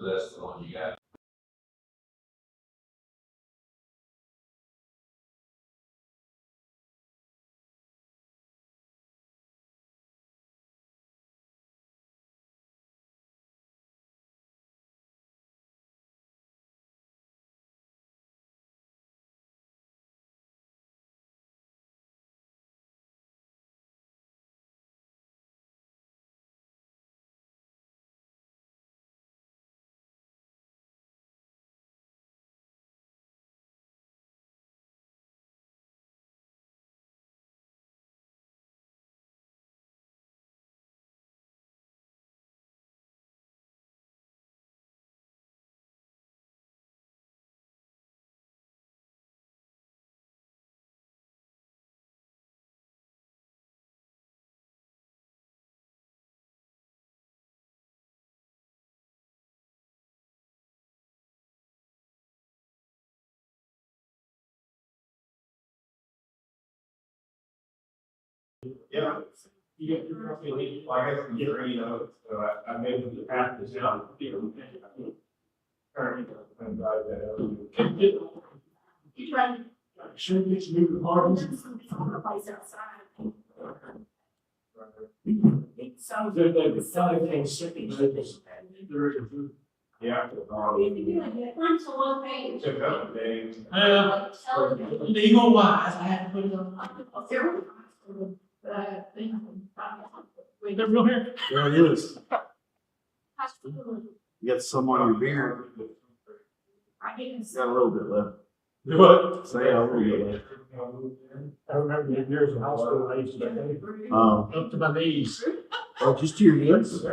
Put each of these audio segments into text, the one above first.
That's the one you got. Yeah. You get your roughly, well, I guess in three notes, so I made them pass this down. Currently, I'm drive that out. You trying Should get you the parties. to place outside? So. The selling things shipping. Yeah. If you do it, print to one page. Took up a day. Legal wise, I have to put it on. They're real here. There it is. You got some on your beard. Got a little bit left. What? Say a little bit left. I remember the years of hospital, I used to. Up to my knees. Oh, just to your knees?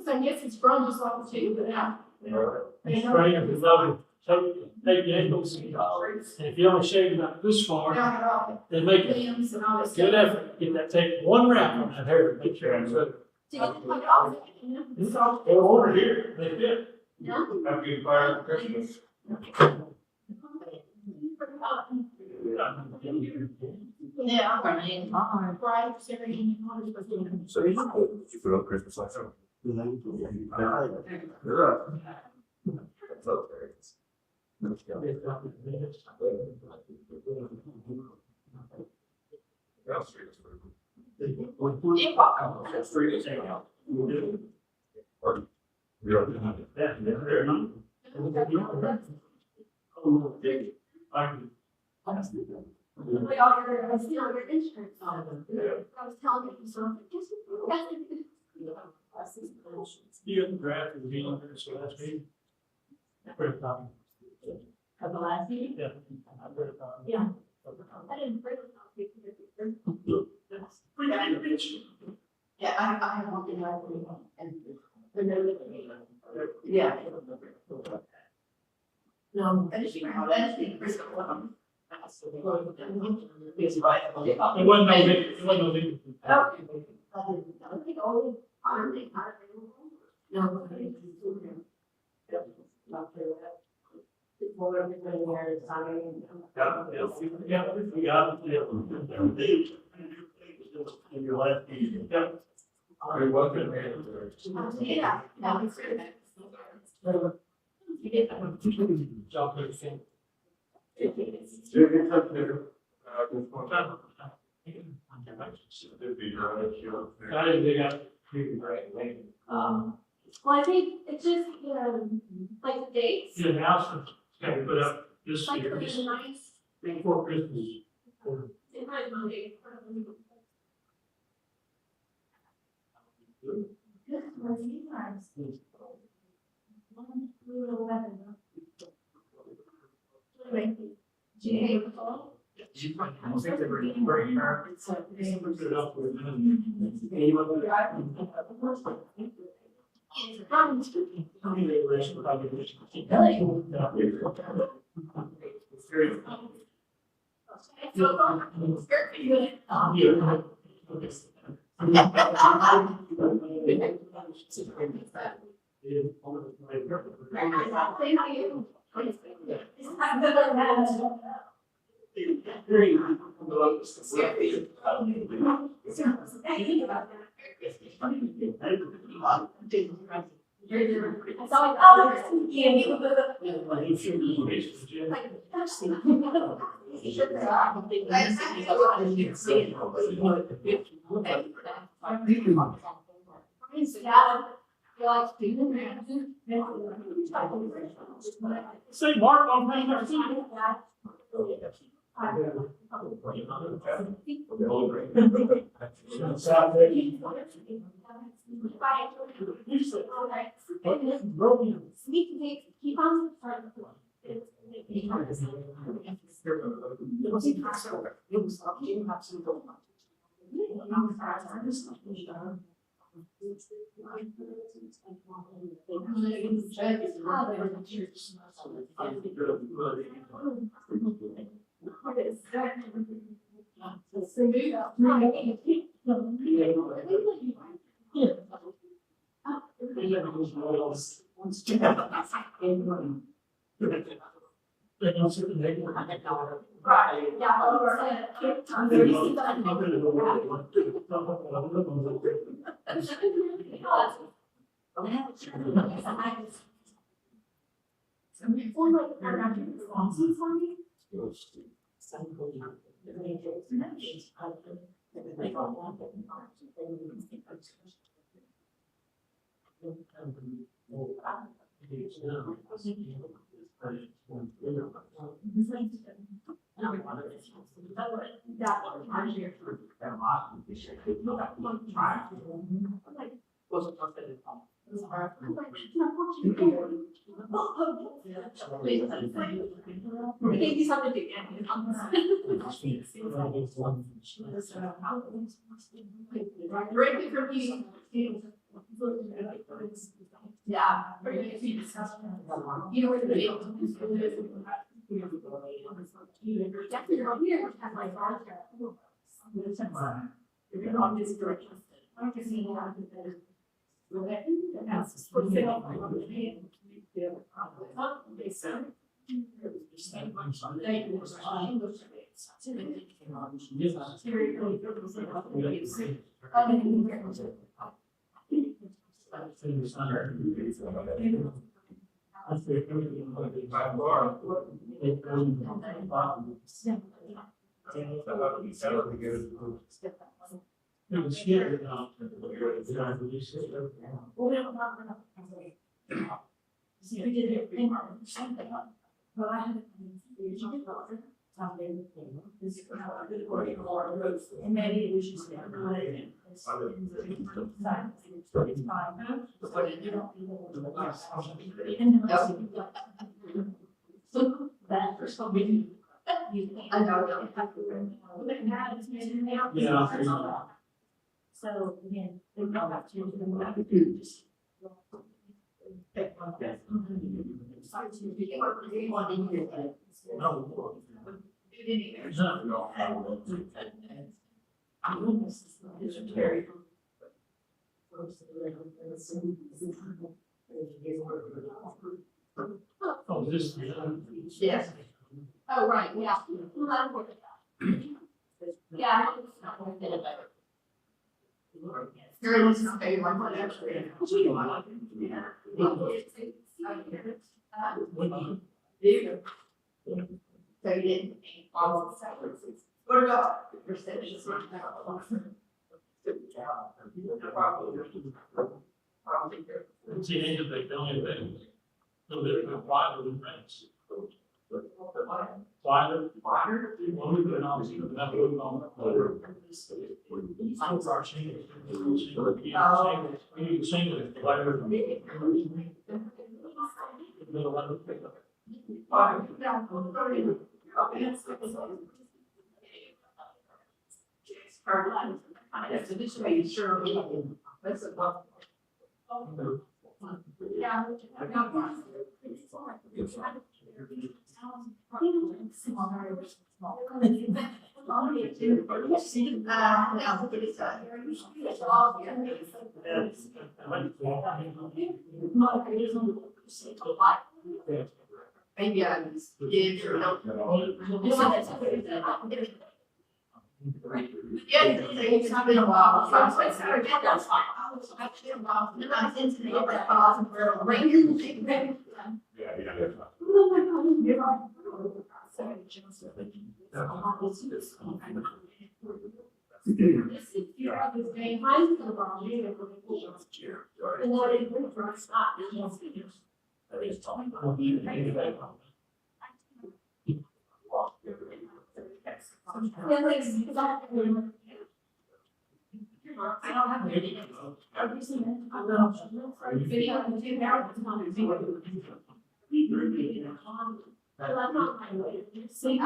I guess it's grown just like the two, but now. Straight up is lovely. Take the ankles. And if you only shave about this far, then make it Limbs and all this. good effort. Get that, take one wrap on that hair to make sure it's good. To get the plug off, you know, it's all. They're over here, they fit. Yeah. Have a good fire for Christmas. Yeah, I mean, right, Sarah, you know, it's supposed to be- So you put up Christmas lights? You're up. We all your, I see all your insurance on it. I was telling you, so I'm like, guess what? You got the draft of the meeting minutes for last meeting? Pretty copy. Of the last meeting? Yeah. I put it on. Yeah. I didn't bring it up. Yeah, I have one thing I agree on, and the note. Yeah. No, anything. It wasn't no big, it wasn't no big. Okay. I think only finally not available. No. Not for that. Before everybody here is signing. Yeah, we got it. In your last meeting. Yeah. You're welcome. Yeah, that was good. You get that. Job for the same. I didn't dig out. Well, I think it's just, like the dates. The announcement, got to put up this Like year, really nice. before Christmas. It might Monday. Good morning, you guys. We were 11. Wait, do you have a call? Put it up with. I saw it, oh, yeah, you. Like, that's the. Say Mark on page 13. South Bay. Keep on. Right, Maybe something to get. Directly from you. Yeah. You know where the big. Definitely from here, has like. On this direction. I don't see how to. That's for sale. But I had and maybe it was just. That for some reason. I know. Yeah. So again, they don't have to just. Pick one best. Oh, this. Yes. Oh, right, yeah. Yeah. So you didn't. What about percentage? See, they have the only thing. So they're wider than rents. Wider. When we put on, that would on. So far, change. We need to change it. Wider. Middle one. Maybe I just did or no. Yeah, it's not been a while. So I was like, sorry, that's fine. I've been a while. And I was into that pause and we're ring. Yeah, yeah. This is your other day, mine's the wrong year. And then it was for us, not. Yeah, like, exactly. I don't have any. Every single, I don't know. Video and two hours, it's not a video. I love my way. See,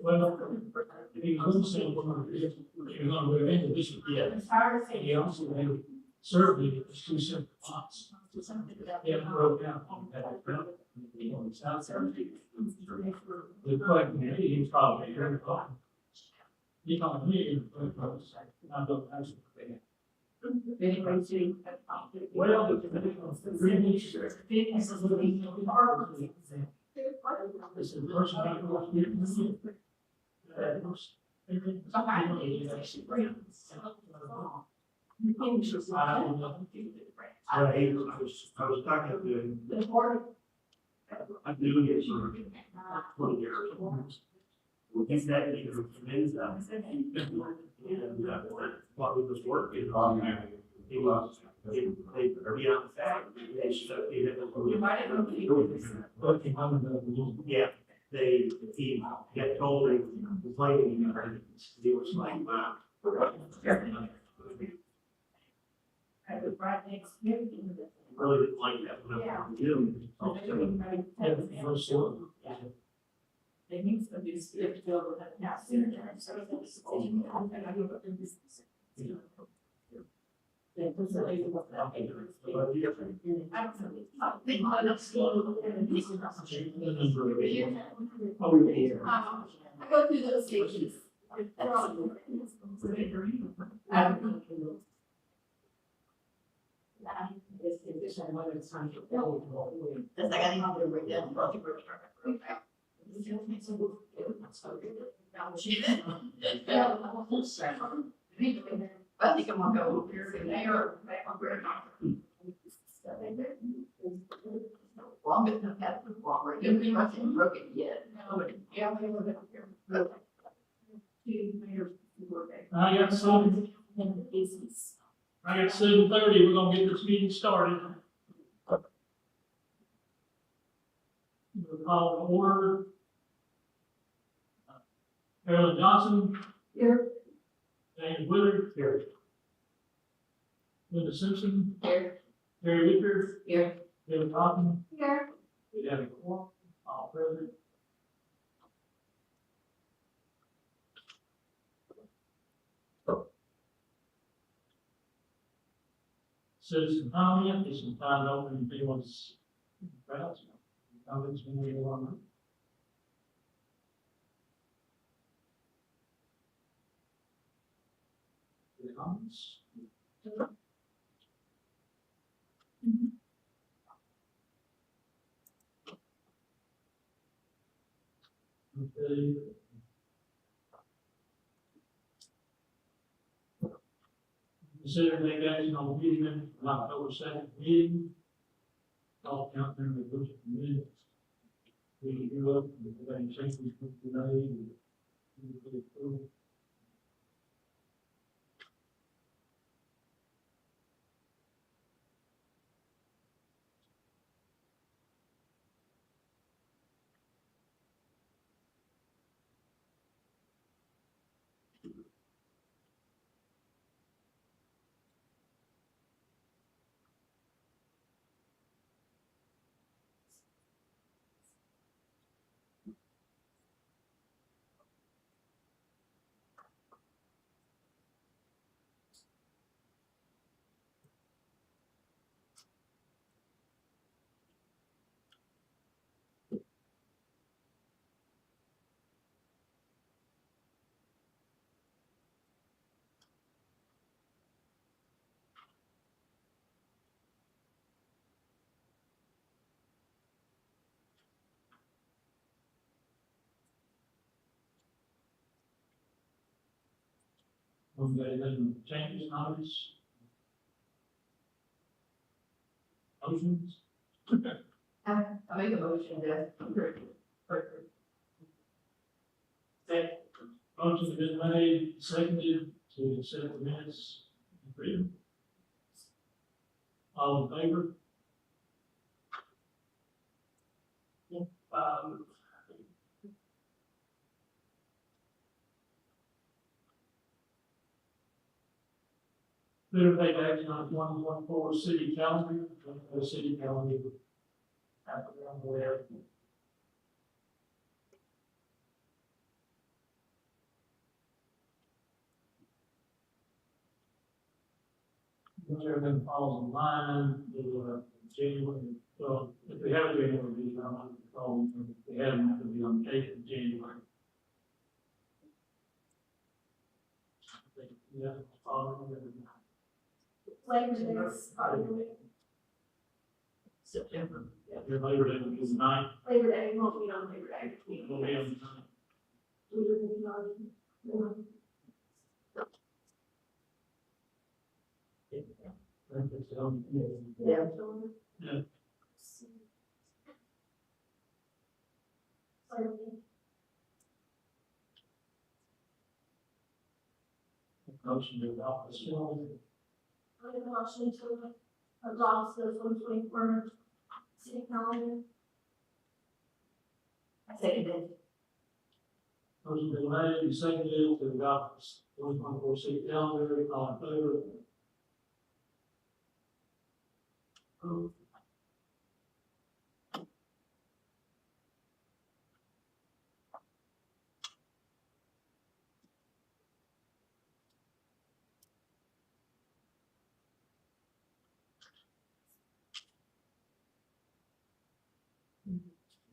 Well, if you understand what you're gonna move into this, yeah, and you also may certainly it's two separate lots. Yeah, broke down. The question is probably very fun. You can't hear, I don't actually. Well, three weeks. This is the first time I was here. I was talking to, I'm doing it for 20 years. He's that either convinced them. And, while he was working on that, he was, they be on the fact, they shut it. Yeah, he got told and complaining, he was like, wow. Really didn't like that when I was doing. They need to do skip fill with that sooner. I go through those stages. That's like I need to break down. I think I'm gonna go over here today or back on where long as I've had the longer, you haven't broken yet. Yeah, we were here. I got 7:30, we're gonna get this meeting started. We'll call to order. Carolyn Johnson. Here. James Willard. Here. Linda Simpson. Here. Terry Wicker. Here. David Cotton. Here. We have a quorum, all present. Citizen comment, is some time open if anyone's crowds. Comments when we go on. Any comments? Okay. Consider take action on the meeting minutes from October 2nd meeting. All count them the budget minutes. We do up, if there are any changes from today. From the, then changes, notice. Motions? I make a motion to approve. Motion has been made, seconded to accept the minutes. Freedom. All in favor? Clear take action on 2014 city calendar, the city calendar. After I'm aware. Once everything falls in line, the January, well, if we have a January meeting, I'm not calling, if we haven't, it'll be on the 8th of January. Yeah, Labor Day is September. your Labor Day will be the 9th, Labor Day, won't be on Labor Day. will be on the 9th. We will be on. I think it's on, Yeah. Yeah. Motion to adopt this one. I have a motion to adopt the 2024 city calendar. I seconded. Motion been made and seconded to adopt this 2024 city calendar, all in favor?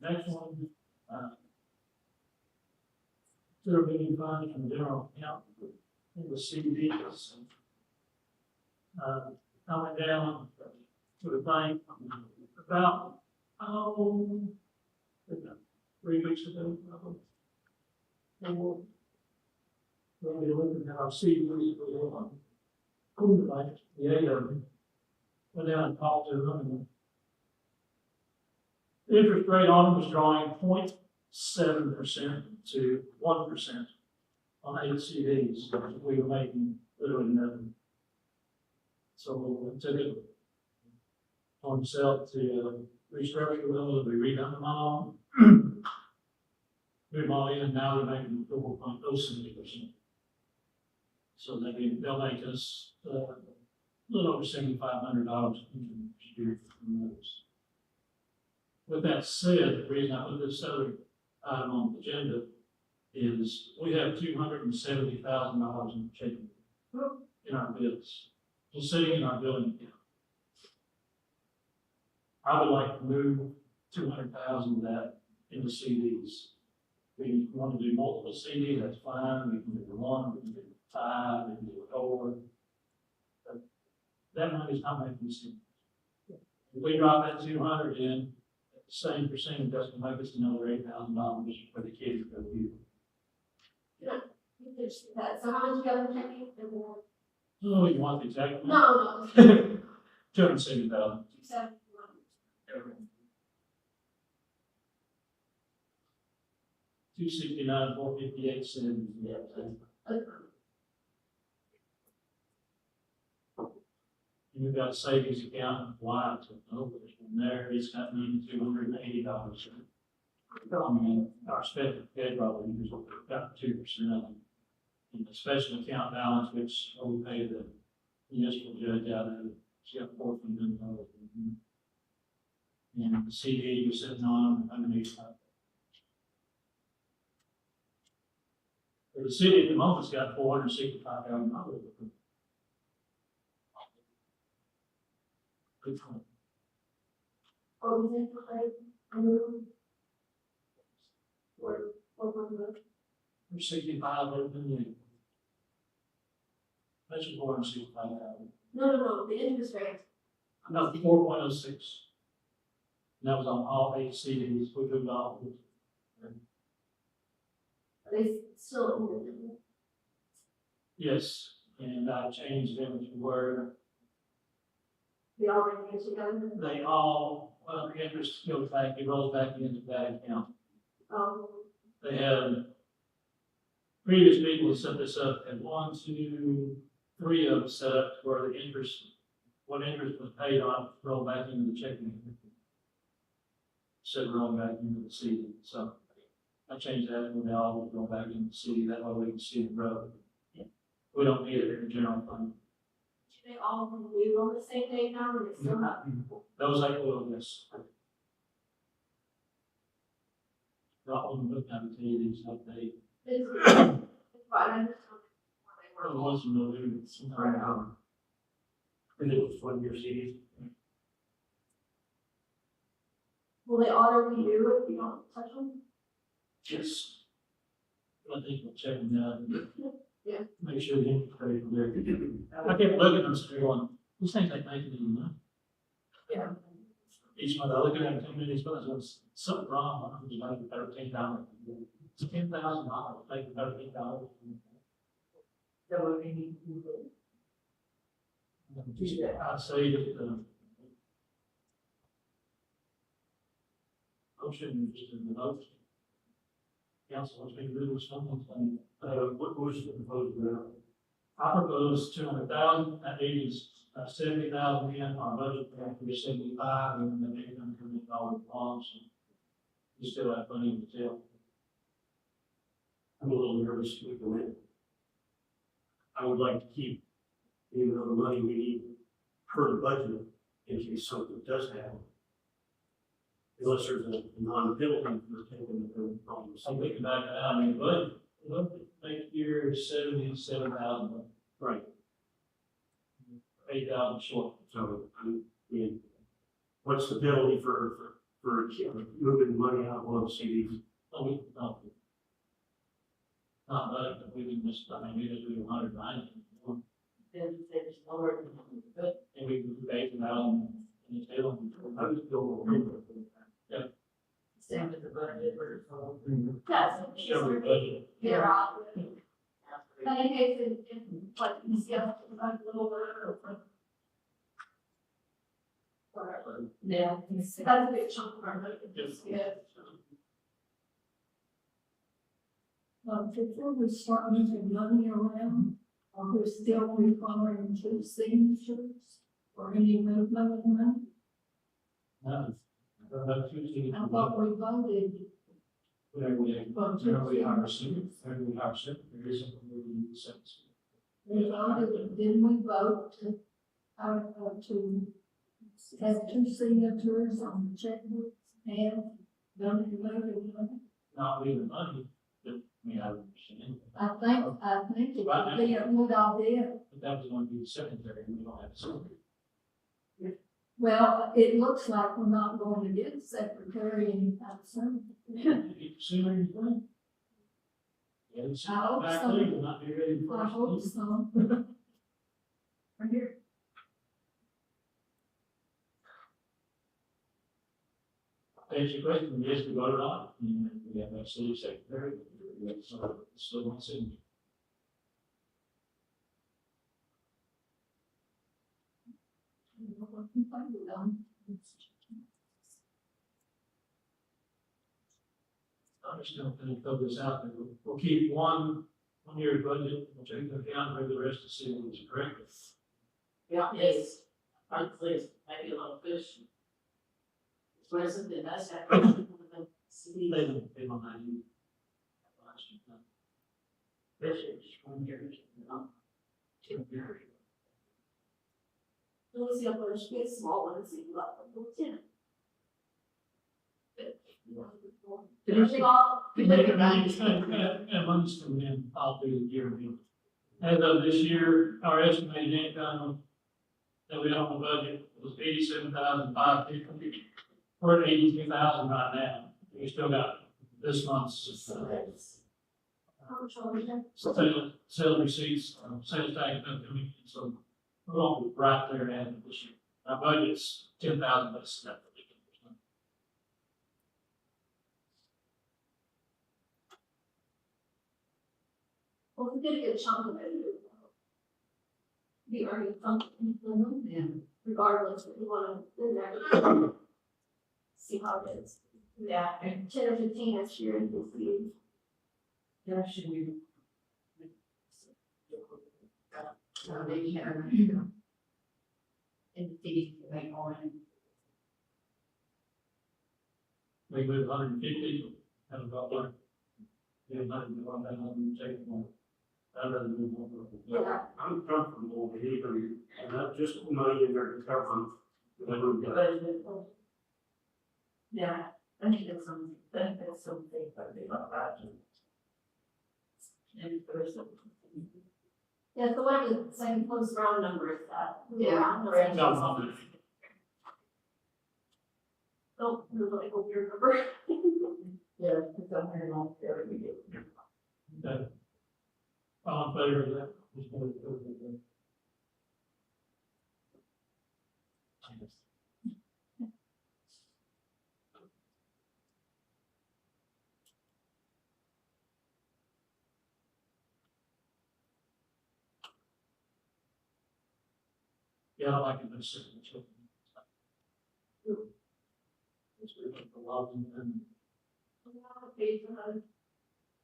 Next one, consider moving funds from general account into CDs. I went down to the bank about, 3 weeks ago, probably. And we'll be looking at our CDs, we'll the bank, the 8 of them. Went down and talked to them, and the interest rate on them was drawing 0.7% to 1% on 8 CDs. We were making literally nothing. So we took it on himself to restructure those, we redone them all. Moved them all in, now they're making 4.07%. So they'll make us a little over $7,500 each year from those. With that said, the reason I put this other item on the agenda is we have $270,000 in checking in our bills, just sitting in our billing account. I would like to move 200,000 of that into CDs. We want to do multiple CDs, that's fine. We can do 1, we can do 5, we can do 4. But that money's not making sense. If we drop that 200 in, at the same percentage, that's gonna make us another $8,000 for the kids to go view. So how much you got in checking? Oh, you want the exact? No, 270,000. 271. 269, 458, 70. Yeah. And we've got a savings account, why, it's over there, it's got $280. I mean, our special pay probably usually about 2% of it. And the special account balance, which we pay the municipal judge out of, she got $14 million. And the CD was sitting on underneath. The city at the moment's got $465,000. Good point. What was it for? What was it? We're 65 over the million. That's more than 65,000. No, the interest rate. No, 4.06. And that was on all 8 CDs. We moved all. Are they still in the? Yes, And I changed them to where The already is together. they all, well, the interest goes back, it rolls back into that account. They had, previous people have set this up, and 1, 2, 3 of them set up where the interest, what interest was paid on, roll back into the checking account. Instead of rolling back into the CD, so I changed that, and they all roll back into the CD, that way we can see the road. We don't need it in the general fund. Do they all renew on the same day now, or they still have? Those I will, yes. Not one look at the these update. It's fine, I understand. It was no new. And it was 1 year CDs. Will they auto renew if you don't touch them? Yes. I think we'll check them out. Yeah. Make sure the interest rate is there. I kept looking and saying, going, these things ain't making any money. Yeah. Each month I look at them, 10 minutes, but there's something wrong, I'm just like $13. It's $10,000, like $13. So what we need to do. I'd say that the motion is in the notes. Council wants me to do something. What was the proposed amount? I propose 200,000, that leaves 70,000 in our budget, for 75, and then they're gonna come in all the bonds. We still have plenty to tell. I'm a little nervous to go in. I would like to keep, even though the money we need per the budget, in case something does happen. Unless there's a non-penalty for taking the problems. I'm thinking back, I mean, but, look, next year, 77,000, Right, 8,000 short. so, I mean, what's the penalty for moving money out of one of the CDs? Oh, we, no. Not that, we can just, I mean, we just do 190. Then there's lower than, but And we can pay for that in the table. I was still remember. same with the budget or so. Yes. Sure, we budget. They're out. But in case it, like, you see, like a little bit or whatever. Yeah. That's a big chunk of our budget. Yes. Before we start moving money around, we're still requiring 2 signatures for any movement of money. No. Tuesday. I thought we voted Whenever we, for whenever we 2 hire a signatures. secret, whenever we hire a secretary, something we need to set. We voted, didn't we vote to have 2 signatures on the checkbook and then we voted money? Not leaving money, but, I mean, I understand. I think it would be a good idea. But that was going to be the secretary, and we don't have a secretary. Well, it looks like we're not going to get a secretary anytime soon. Sooner you think. Yeah, it's I hope back so. there, we'll not be ready for I us. hope so. Right here. Answer your question, yes, we voted on it, and we have a city secretary, we have some, still one signature. I'm just gonna throw this out there, we'll keep one year budget, we'll check the account, maybe the rest of the city is correct. Yeah, yes. Hopefully, it's maybe a little fish. It's present, then that's happening. They don't have you. Fish, 1 year. Two years. Let's see, I'm gonna get smaller and see what the lieutenant. Everything all. Yeah, money's coming in, I'll do the year review. As of this year, our estimated income that we have on the budget was 87,550. We're at 82,000 right now. We still got this month's sales receipts, sales tax coming in, so we're going to be right there at it this year. Our budget's 10,000 less than that. Well, we did a good chunk of it. be already functioning for them, and regardless if you wanna do that. See how it is. Yeah, and 10 or 15 next year, and we'll see. there should be. So they can. In the city, they on. We move 150, and about one. Yeah, 100, take one. I'd rather move one. Yeah. I'm comfortable with either, and that's just money in there to cover. Whatever we got. Yeah, I think that's something, but they love that. And there's some. Yeah, so whatever the same close round number is that. Yeah. Round No, number. no, Don't, there's like a weird number. Yeah, it's a hundred on there, we do. Okay. All in favor of that? Just move it. Yeah, I like it, but signature. It's really like a lot and Page on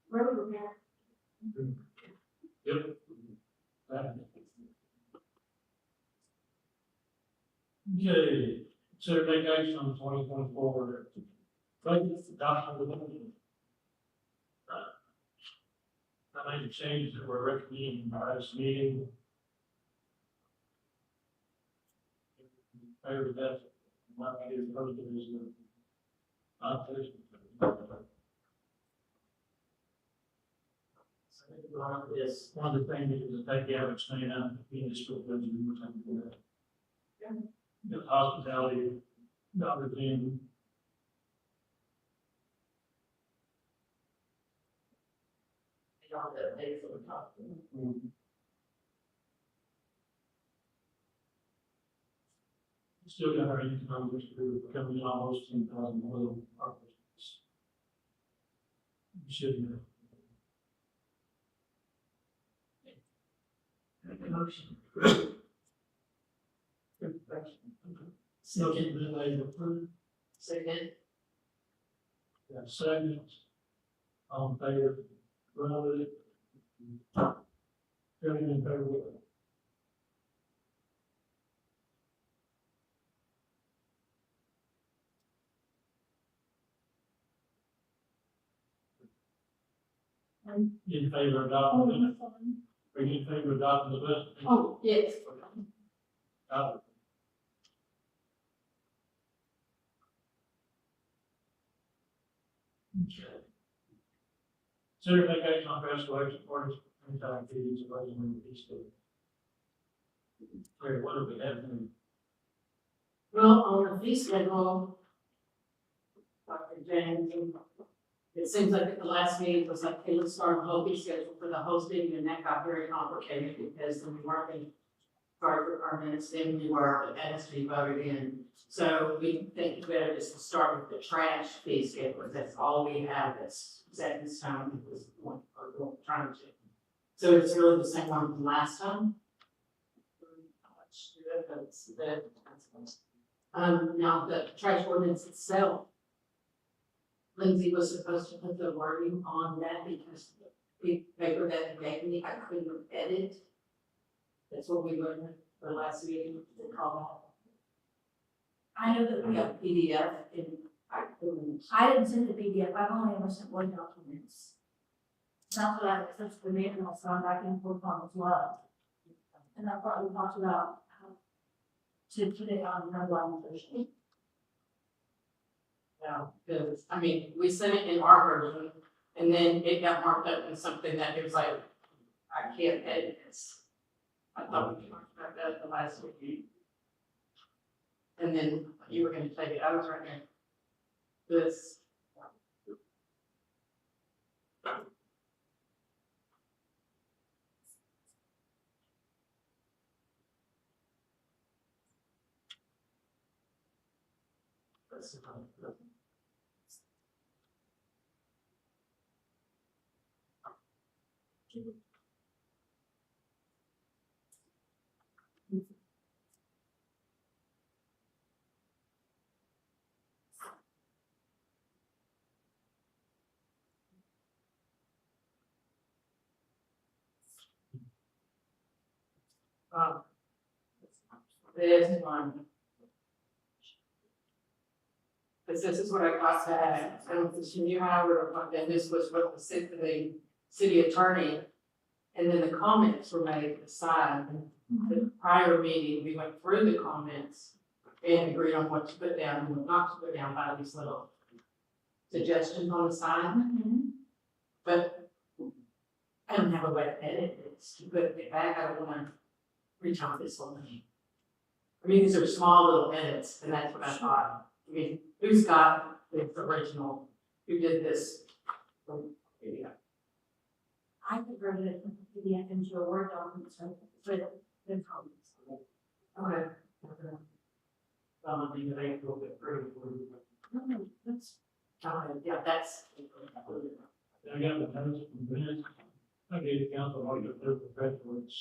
road repair. Yep. Okay, consider take action on 2024 budget adoption of the budget. I made the changes that were recommended in our last meeting. Favor that, my idea is posted as the opposition. Yes, one of the things is to take out and staying out of the school budget, we were talking about that. The hospitality, Dr. King. Y'all that days that we're talking. Still got our income, which we're coming in almost 10,000 more than our business. We should know. Make a motion. Still keep it later approved. Second. Got seconds. All in favor, run with it. Everything in favor with it. In favor of adopting the budget? Are you in favor of adopting the budget? Oh, yes. Adopt. Okay. Consider take action on graduation parties, anytime activities of raising in the east. Terry, what do we have? Well, on the fee schedule, Dr. James, it seems like at the last meeting was like, hey, let's start a whole fee schedule for the hosting, and that got very complicated because then we weren't going to start our minutes, then we were, but that has to be voted in. So we think it's better just to start with the trash fee schedule, that's all we have that's set in stone at this point, or we're trying to. So it's really the same one from last time. Now the trash ordinance itself, Lindsay was supposed to put the wording on that because the paper that they gave me, I couldn't edit. That's what we learned for last meeting, they call I know that. that We got PDF and I couldn't. I didn't send the PDF, I've only ever sent Word documents. That's what I, since the meeting, I'll sign back and forth on as well. And that's what we talked about, how to put it on the line version. Yeah, because, I mean, we sent it in our version and then it got marked up in something that it was like, I can't edit this. I thought we talked about that at the last meeting. And then you were gonna take it, I was right there. This. This one. Because this is what I got back, and this new hire, and this was what the city attorney. And then the comments were made aside. The prior meeting, we went through the comments and agreed on what to put down and what not to put down by these little suggestions on the side. But I don't have a way to edit this, to put it back, I don't wanna retell this whole thing. I mean, these are small little edits, and that's what I thought. I mean, who's got the original, who did this? Yeah. I converted it from PDF into a Word document, so for the comments. Okay. Something that ain't go get through. No, that's. Yeah, that's. I got the notes from minutes. I gave the council all your professionals,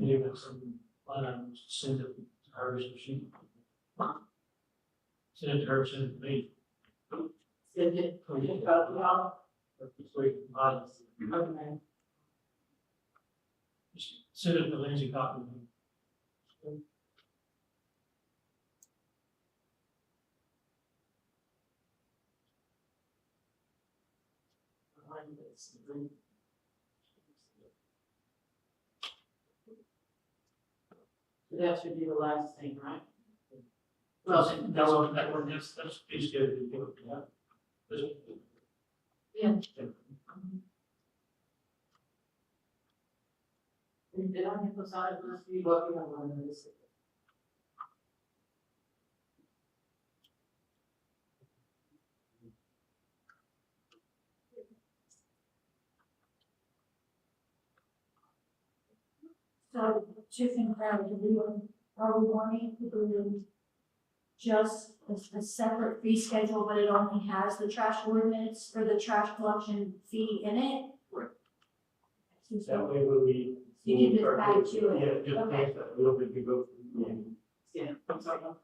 gave it some items, send it to her, so she. Send it to her, send it to me. Did it, about y'all? Okay. Okay. Just send it to Lindsay copy. That should be the last thing, right? Well, that's piece good. Yeah. Did I emphasize this? You working on one of this? So, two things there, are we wanting to do just a separate fee schedule, but it only has the trash ordinance or the trash collection fee in it? Right. So, That way when we. You can just add to it. Yeah, just Okay. add that little bit to go through. Yeah. That's what I'm.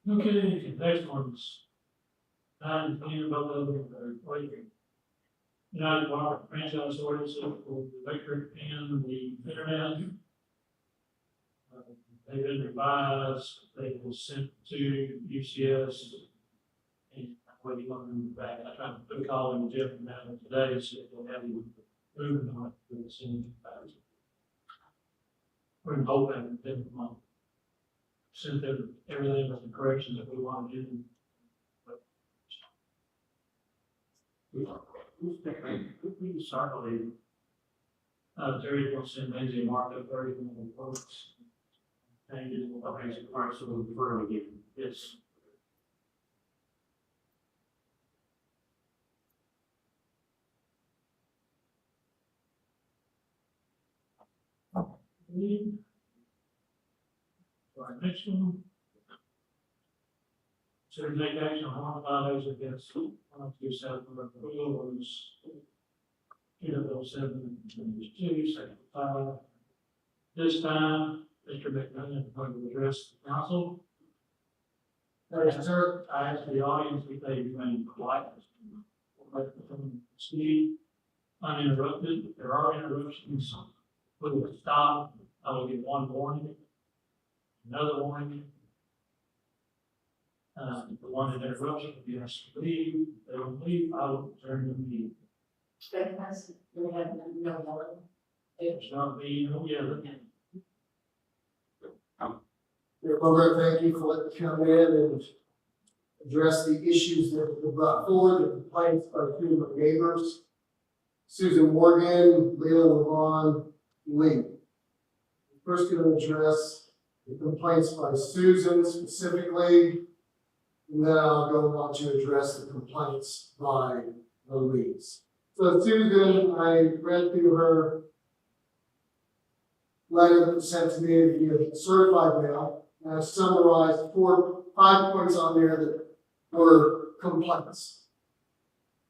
Okay, next one's. And clean about the, United Water franchise ordinance for the electric and the internet. They've been revised, they were sent to UCS. And I'm waiting on them back, I tried to put a call in Jeff and Madeline today, so they'll have you moving on it, to the same back. We're hoping that month. Sent them everything with the corrections that we want to do. Who's circulating? Terry will send Lindsay and Mark up there, and the folks. Changes. Okay, so, all right, so we'll defer them again. Yes. All right, next one. So we take action on violations against 127 rules. 207, section 5. This time, Mr. McMillan is going to address the council. Sir, I ask the audience if they remain quiet. Let them speak uninterrupted. If there are interruptions, we will stop. I will give one warning, another warning. The one that interrupts will be asked to leave. If they don't leave, I will turn the meeting. That has, we have no more. It's not being, oh yeah, look. Therefore, thank you for letting me come in and address the issues that were brought forward, the complaints by two of my neighbors, Susan Morgan, Leila Levon, Lee. First, going to address the complaints by Susan specifically, and then I'll go on to address the complaints by the Lees. So Susan, I read through her letter that was sent to me via certified mail, and I summarized 5 points on there that were complaints.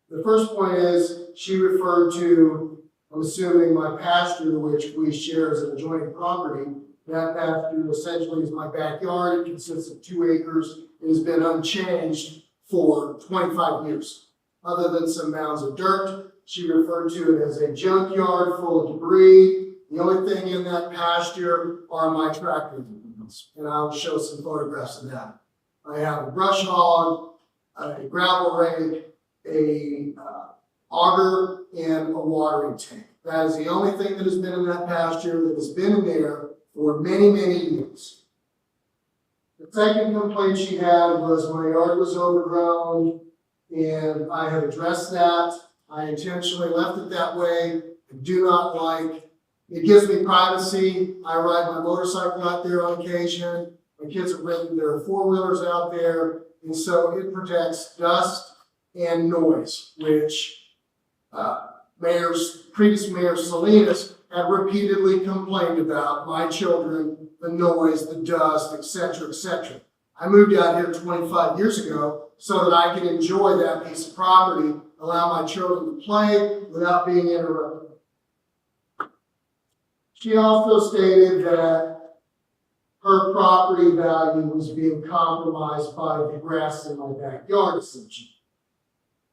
The first point is she referred to, I'm assuming, my pasture, which we share as an adjoining property. That pasture essentially is my backyard. It consists of 2 acres. It has been unchanged for 25 years. Other than some mounds of dirt, she referred to it as a junkyard full of debris. The only thing in that pasture are my tractor wheels, and I'll show some photographs of that. I have a brush hog, a gravel rake, a auger, and a watering tank. That is the only thing that has been in that pasture that has been in there for many, many years. The second complaint she had was my yard was overgrown, and I have addressed that. I intentionally left it that way. I do not like, it gives me privacy. I ride my motorcycle out there on occasion. My kids have ridden their 4-wheelers out there, and so it protects dust and noise, which previous Mayor Salinas had repeatedly complained about my children, the noise, the dust, etc., etc. I moved out here 25 years ago so that I can enjoy that piece of property, allow my children to play without being interrupted. She also stated that her property value was being compromised by the grass in my backyard, essentially.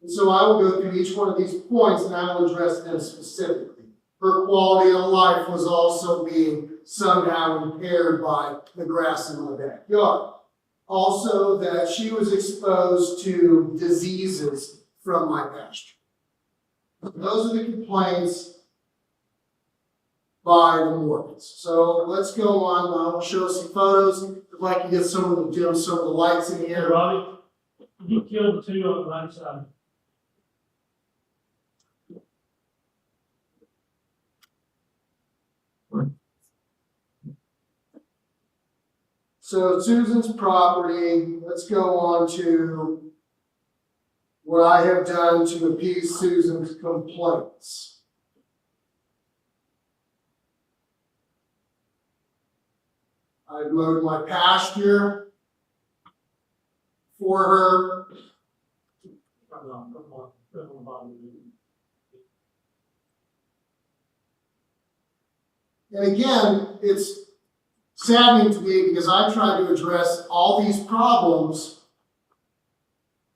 And so I will go through each one of these points and I will address them specifically. Her quality of life was also being somehow impaired by the grass in my backyard. Also, that she was exposed to diseases from my pasture. Those are the complaints by the Morgans. So let's go on. I'll show some photos. I'd like to get some of the lights in Hey, here. Robbie, you killed the 2 on the right side. So Susan's property, let's go on to what I have done to appease Susan's complaints. I've mowed my pasture for her. Come on. And again, it's saddening to me because I tried to address all these problems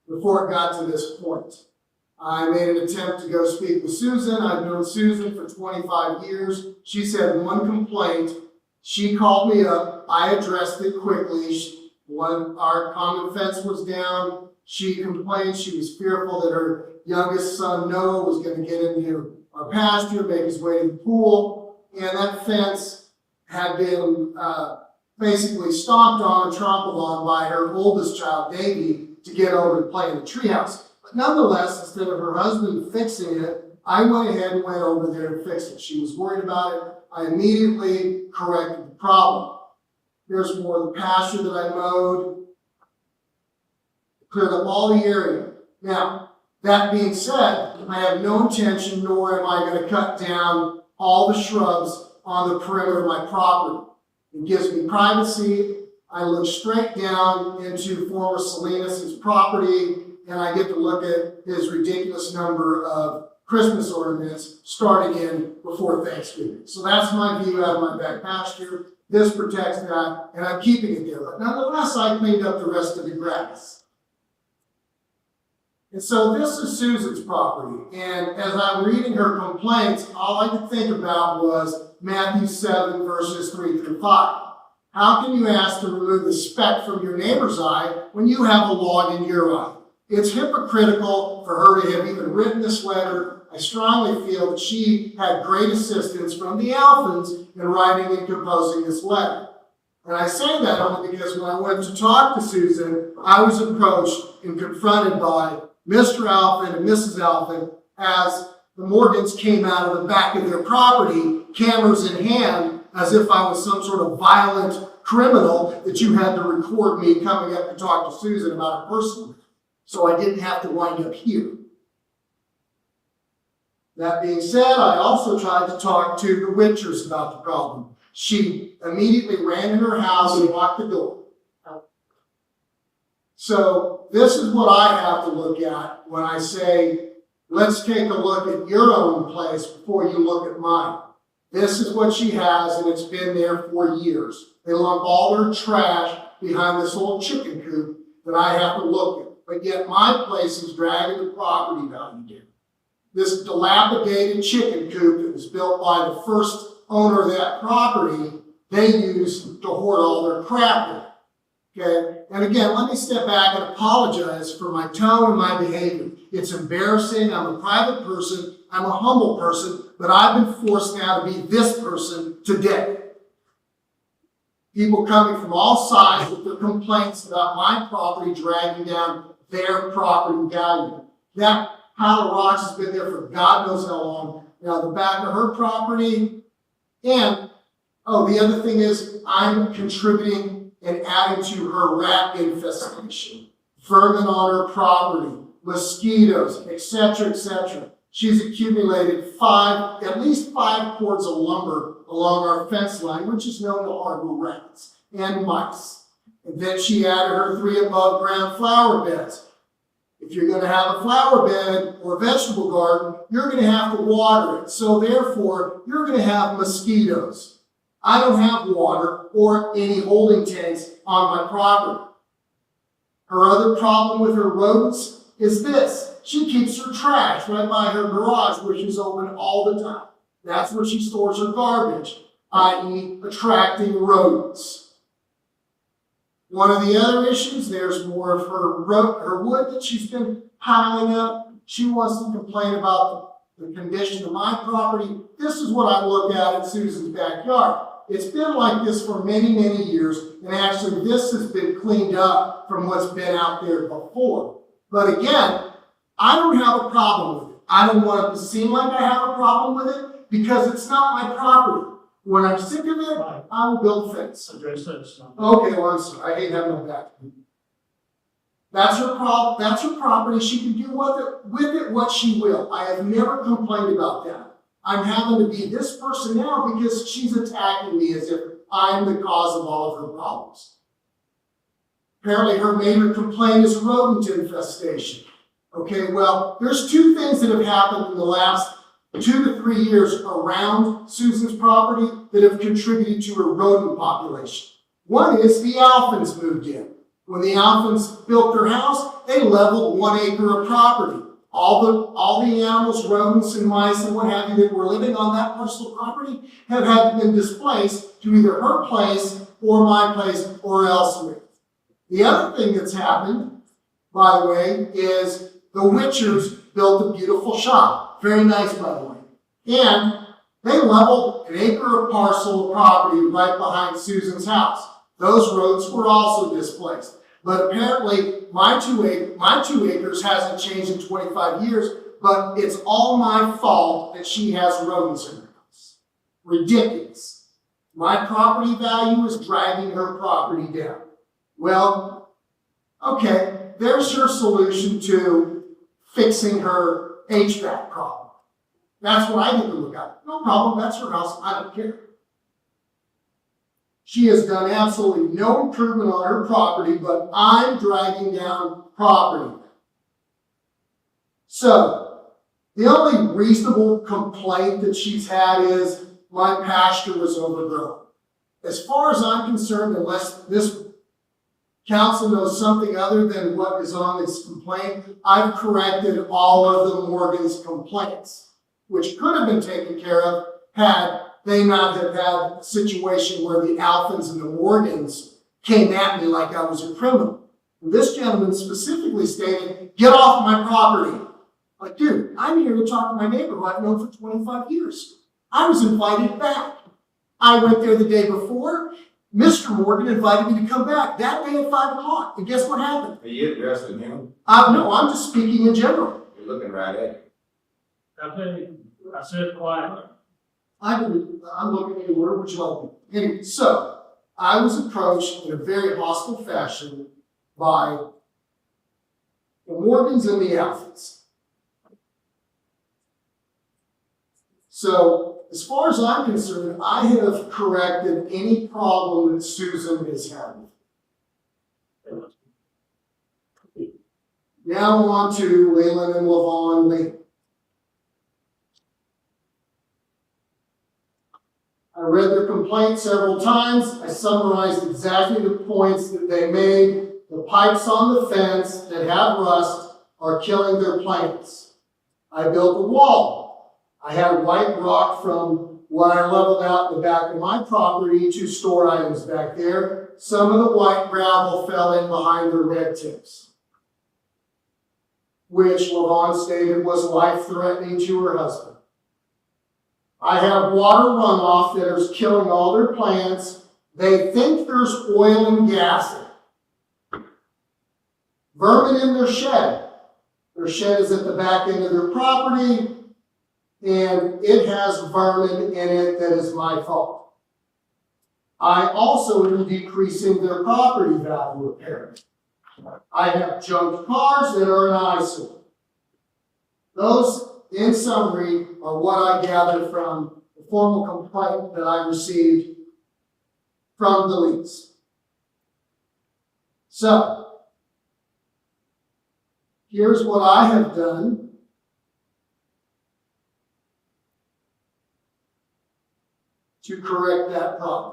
before it got to this point. I made an attempt to go speak with Susan. I've known Susan for 25 years. She said one complaint. She called me up. I addressed it quickly. When our common fence was down, she complained she was fearful that her youngest son, Noah, was going to get into our pasture, make his way to the pool. And that fence had been basically stomped on and trampled on by her oldest child, Davy, to get over to play in the treehouse. But nonetheless, instead of her husband fixing it, I went ahead and went over there and fixed it. She was worried about it. I immediately corrected the problem. Here's more of the pasture that I mowed. Cleared up all the area. Now, that being said, I have no intention, nor am I going to cut down all the shrubs on the perimeter of my property. It gives me privacy. I look straight down into former Salinas' property, and I get to look at his ridiculous number of Christmas ornaments starting in before Thanksgiving. So that's my view out of my back pasture. This protects that, and I'm keeping it there. But nonetheless, I cleaned up the rest of the grass. And so this is Susan's property. And as I'm reading her complaints, all I could think about was Matthew 7, verses 3 through 5. How can you ask to remove the speck from your neighbor's eye when you have a log in your eye? It's hypocritical for her to have even written this letter. I strongly feel that she had great assistance from the Alphans in writing and composing this letter. And I say that only because when I went to talk to Susan, I was approached and confronted by Mr. Alphen and Mrs. Alphen as the Morgans came out of the back of their property, cameras in hand, as if I was some sort of violent criminal that you had to record me coming up to talk to Susan about a person. So I didn't have to wind up here. That being said, I also tried to talk to the Witchers about the problem. She immediately ran in her house and locked the door. So this is what I have to look at when I say, let's take a look at your own place before you look at mine. This is what she has, and it's been there for years. They lump all their trash behind this old chicken coop that I have to look at. But yet my place is dragging the property value down. This dilapidated chicken coop that was built by the first owner of that property, they use to hoard all their crap in. Okay? And again, let me step back and apologize for my tone and my behavior. It's embarrassing. I'm a private person. I'm a humble person, but I've been forced now to be this person today. People coming from all sides with their complaints about my property dragging down their property value. That pile of rocks has been there for God knows how long. Now, the back of her property, and, the other thing is I'm contributing and adding to her rat infestation, vermin on her property, mosquitoes, etc., etc. She's accumulated at least five cords of lumber along our fence line, which is known to harbor rats and mice. And then she added her 3 above ground flower beds. If you're going to have a flower bed or a vegetable garden, you're going to have to water it. So therefore, you're going to have mosquitoes. I don't have water or any holding tanks on my property. Her other problem with her rodents is this. She keeps her trash right by her garage, which is open all the time. That's where she stores her garbage, i.e. attracting rodents. One of the other issues, there's more of her wood that she's been piling up. She wants to complain about the condition of my property. This is what I look at Susan's backyard. It's been like this for many, many years, and actually this has been cleaned up from what's been out there before. But again, I don't have a problem with it. I don't want it to seem like I have a problem with it because it's not my property. When I'm sick of it, I will build a fence. Address that, son. Okay, well, I'm sorry. I hate having no back. That's her problem. That's her property. She can do with it what she will. I have never complained about that. I'm having to be this person now because she's attacking me as if I'm the cause of all of her problems. Apparently, her major complaint is rodent infestation. Okay, well, there's 2 things that have happened in the last 2 to 3 years around Susan's property that have contributed to her rodent population. One is the Alphens moved in. When the Alphens built their house, they leveled 1 acre of property. All the animals, rodents and mice and what have you that were living on that parcel of property have had been displaced to either her place or my place or elsewhere. The other thing that's happened, by the way, is the Witchers built a beautiful shop. Very nice, by the way. And they leveled 1 acre of parcel of property right behind Susan's house. Those rodents were also displaced. But apparently, my 2 acres hasn't changed in 25 years, but it's all my fault that she has rodents in her house. Ridiculous. My property value is dragging her property down. Well, okay, there's your solution to fixing her HVAC problem. That's what I need to look at. No problem, that's her house, I don't care. She has done absolutely no improvement on her property, but I'm dragging down property. So, the only reasonable complaint that she's had is my pasture was overgrown. As far as I'm concerned, unless this council knows something other than what is on this complaint, I've corrected all of the Morgan's complaints, which could have been taken care of had they not have had a situation where the Alphens and the Morgans came at me like I was a criminal. And this gentleman specifically stated, get off my property. Like, dude, I'm here to talk to my neighbor who I've known for 25 years. I was invited back. I went there the day before. Mr. Morgan invited me to come back that day at 5 o'clock. And guess what happened? Are you addressing him? No, I'm just speaking in general. You're looking right at him. Okay, I said quietly. I'm looking at you, where would you like me? Anyway, so I was approached in a very hostile fashion by the Morgans and the Alphas. So, as far as I'm concerned, I have corrected any problem that Susan has had. Now on to Leland and Levon Lee. I read their complaint several times. I summarized exactly the points that they made. The pipes on the fence that have rust are killing their plants. I built a wall. I had white rock from what I leveled out in the back of my property to store items back there. Some of the white gravel fell in behind the red tips, which Levon stated was life-threatening to her husband. I have water runoff that is killing all their plants. They think there's oil and gas in it. Vermin in their shed. Their shed is at the back end of their property, and it has vermin in it that is my fault. I also am decreasing their property value apparently. I have junked cars that are an eyesore. Those, in summary, are what I gathered from the formal complaint that I received from the lease. So, here's what I have done to correct that problem.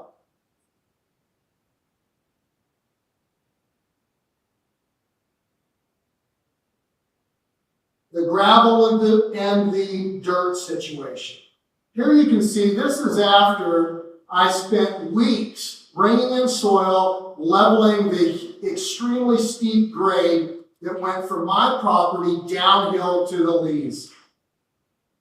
The gravel and the dirt situation. Here you can see this is after I spent weeks bringing in soil, leveling the extremely steep grade that went from my property downhill to the lees.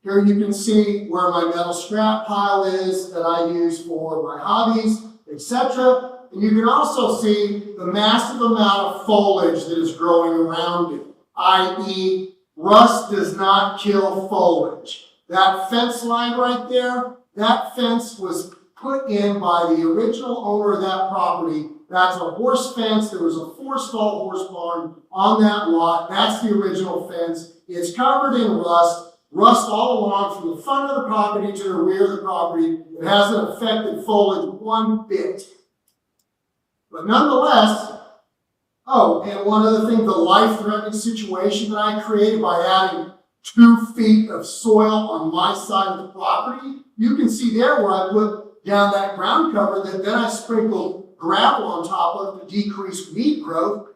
Here you can see where my metal scrap pile is that I use for my hobbies, etc. And you can also see the massive amount of foliage that is growing around it, i.e., rust does not kill foliage. That fence line right there, that fence was put in by the original owner of that property. That's a horse fence. There was a 4-stall horse barn on that lot. That's the original fence. It's covered in rust all along from the front of the property to the rear of the property. It hasn't affected foliage one bit. But nonetheless, oh, and one other thing, the life-threatening situation that I created by adding 2 feet of soil on my side of the property, you can see there where I put down that ground cover that then I sprinkled gravel on top of to decrease weed growth,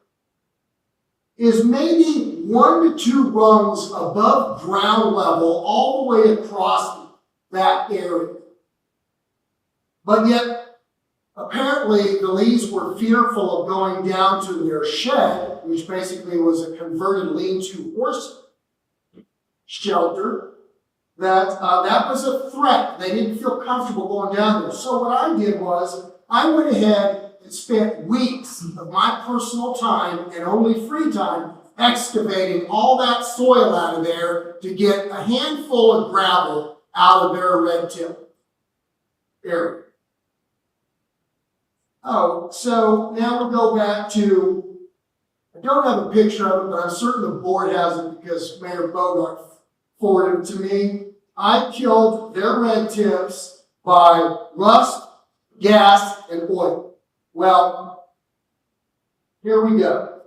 is maybe 1 to 2 rungs above ground level all the way across that area. But yet, apparently, the Lees were fearful of going down to their shed, which basically was a converted lean-to horse shelter, that was a threat. They didn't feel comfortable going down there. So what I did was, I went ahead and spent weeks of my personal time and only free time excavating all that soil out of there to get a handful of gravel out of their red tip area. Oh, so now we'll go back to, I don't have a picture of it, but I'm certain the board has it because Mayor Bogart forwarded it to me. I killed their red tips by rust, gas, and oil. Well, here we go.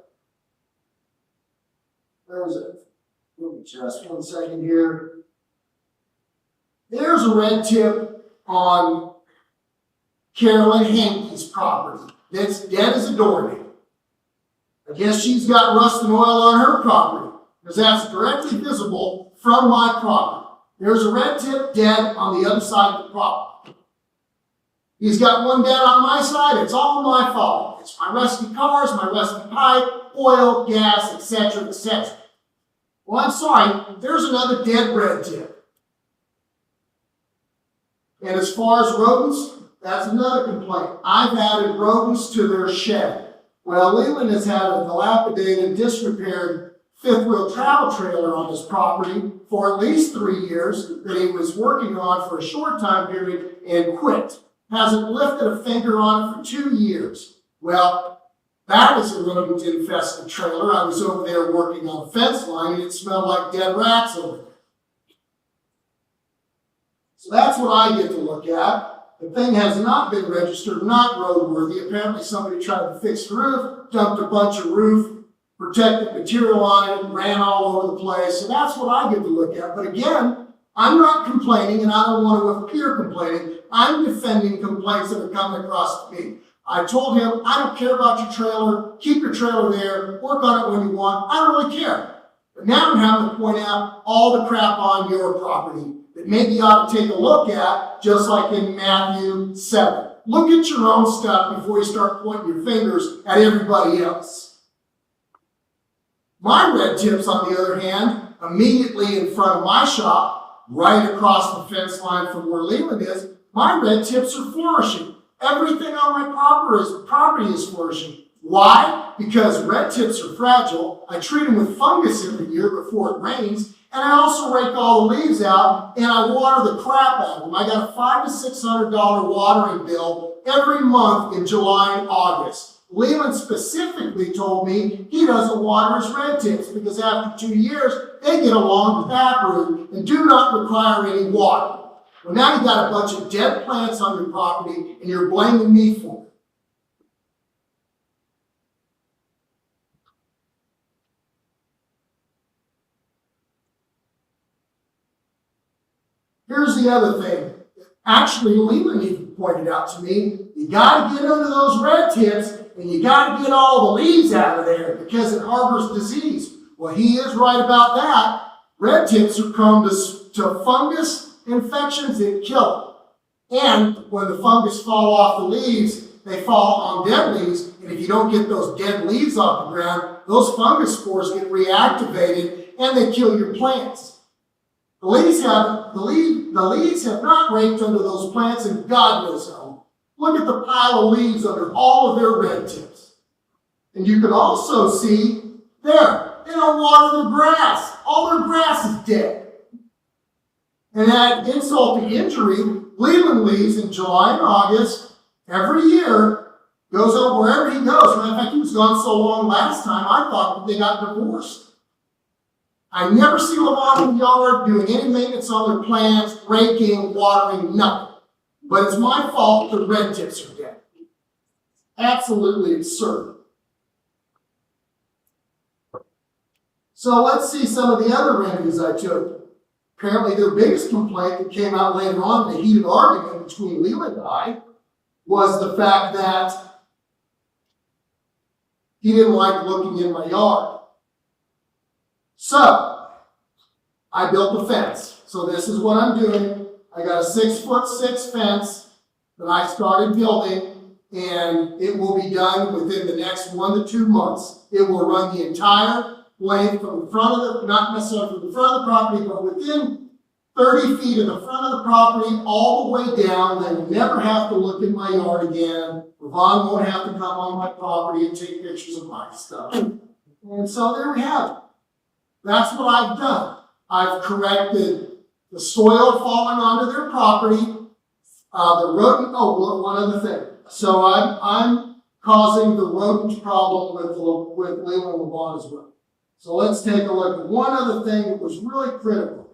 Where was it? Give me just 1 second here. There's a red tip on Carolyn Hankey's property that's dead as a doornail. I guess she's got rust and oil on her property because that's directly visible from my property. There's a red tip dead on the other side of the property. He's got one dead on my side. It's all my fault. It's my rusty cars, my rusty pipe, oil, gas, etc., etc. Well, I'm sorry. There's another dead red tip. And as far as rodents, That's another complaint. I've added rodents to their shed. Well, Leland has had a dilapidated, disrepaired fifth wheel travel trailer on his property for at least 3 years that he was working on for a short time period and quit. Hasn't lifted a finger on it for 2 years. Well, that is a rodent infested trailer. I was over there working on a fence line and it smelled like dead rats over there. So that's what I get to look at. The thing has not been registered, not roadworthy. Apparently somebody tried to fix the roof, dumped a bunch of roof protective material on it, and ran all over the place. So that's what I get to look at. But again, I'm not complaining and I don't want to appear complaining. I'm defending complaints that are coming across me. I told him, I don't care about your trailer. Keep your trailer there. Work on it when you want. I don't really care. But now I'm having to point out all the crap on your property that maybe you ought to take a look at, just like in Matthew 7. Look at your own stuff before you start pointing your fingers at everybody else. My red tips, on the other hand, immediately in front of my shop, right across the fence line from where Leland is, my red tips are flourishing. Everything on my property is flourishing. Why? Because red tips are fragile. I treat them with fungus every year before it rains. And I also rake all the leaves out and I water the crap out of them. I got a $500 to $600 watering bill every month in July and August. Leland specifically told me he doesn't water his red tips because after 2 years, they get along with taproot and do not require any water. Well, now you've got a bunch of dead plants on your property and you're blaming me for it. Here's the other thing. Actually, Leland even pointed out to me, you got to get under those red tips and you got to get all the leaves out of there because it harbors disease. Well, he is right about that. Red tips are prone to fungus infections that kill them. And when the fungus fall off the leaves, they fall on dead leaves. And if you don't get those dead leaves off the ground, those fungus spores get reactivated and they kill your plants. The leaves have not raked under those plants and God knows how long. Look at the pile of leaves under all of their red tips. And you can also see there, they don't water their grass. All their grass is dead. And add insult to injury, Leland leaves in July and August every year, goes over wherever he goes. In fact, he was gone so long last time, I thought that they got divorced. I never see Levon in the yard doing any maintenance on their plants, raking, watering, nothing. But it's my fault the red tips are dead. Absolutely absurd. So let's see some of the other remedies I took. Apparently their biggest complaint that came out later on in a heated argument between Leland and I was the fact that he didn't like looking in my yard. So, I built a fence. So this is what I'm doing. I got a 6'6" fence that I started building, and it will be done within the next 1 to 2 months. It will run the entire length from the front of the, not necessarily from the front of the property, but within 30 feet of the front of the property, all the way down. They will never have to look in my yard again. Ravon won't have to come on my property and take pictures of my stuff. And so there we have it. That's what I've done. I've corrected the soil falling onto their property, the rodent, one other thing. So I'm causing the rodent problem with Leland Levon as well. So let's take a look at one other thing that was really critical.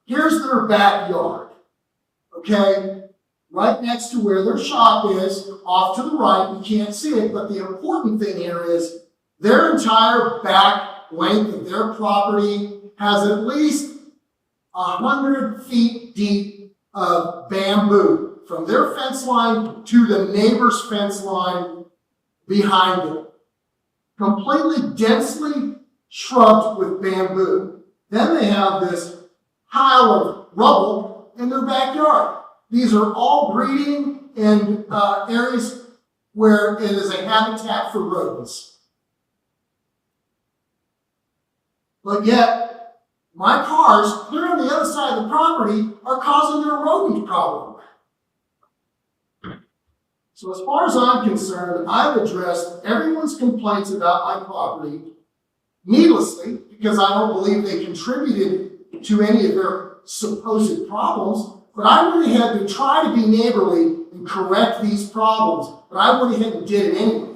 Here's their backyard, okay? Right next to where their shop is, off to the right, you can't see it, but the important thing here is their entire back length of their property has at least 100 feet deep of bamboo from their fence line to the neighbor's fence line behind it. Completely densely shrubbed with bamboo. Then they have this pile of rubble in their backyard. These are all breeding in areas where it is a habitat for rodents. But yet, my cars, clear on the other side of the property, are causing their rodent problem. So as far as I'm concerned, I've addressed everyone's complaints about my property needlessly, because I don't believe they contributed to any of their supposed problems. But I went ahead to try to be neighborly and correct these problems. But I went ahead and did it anyway.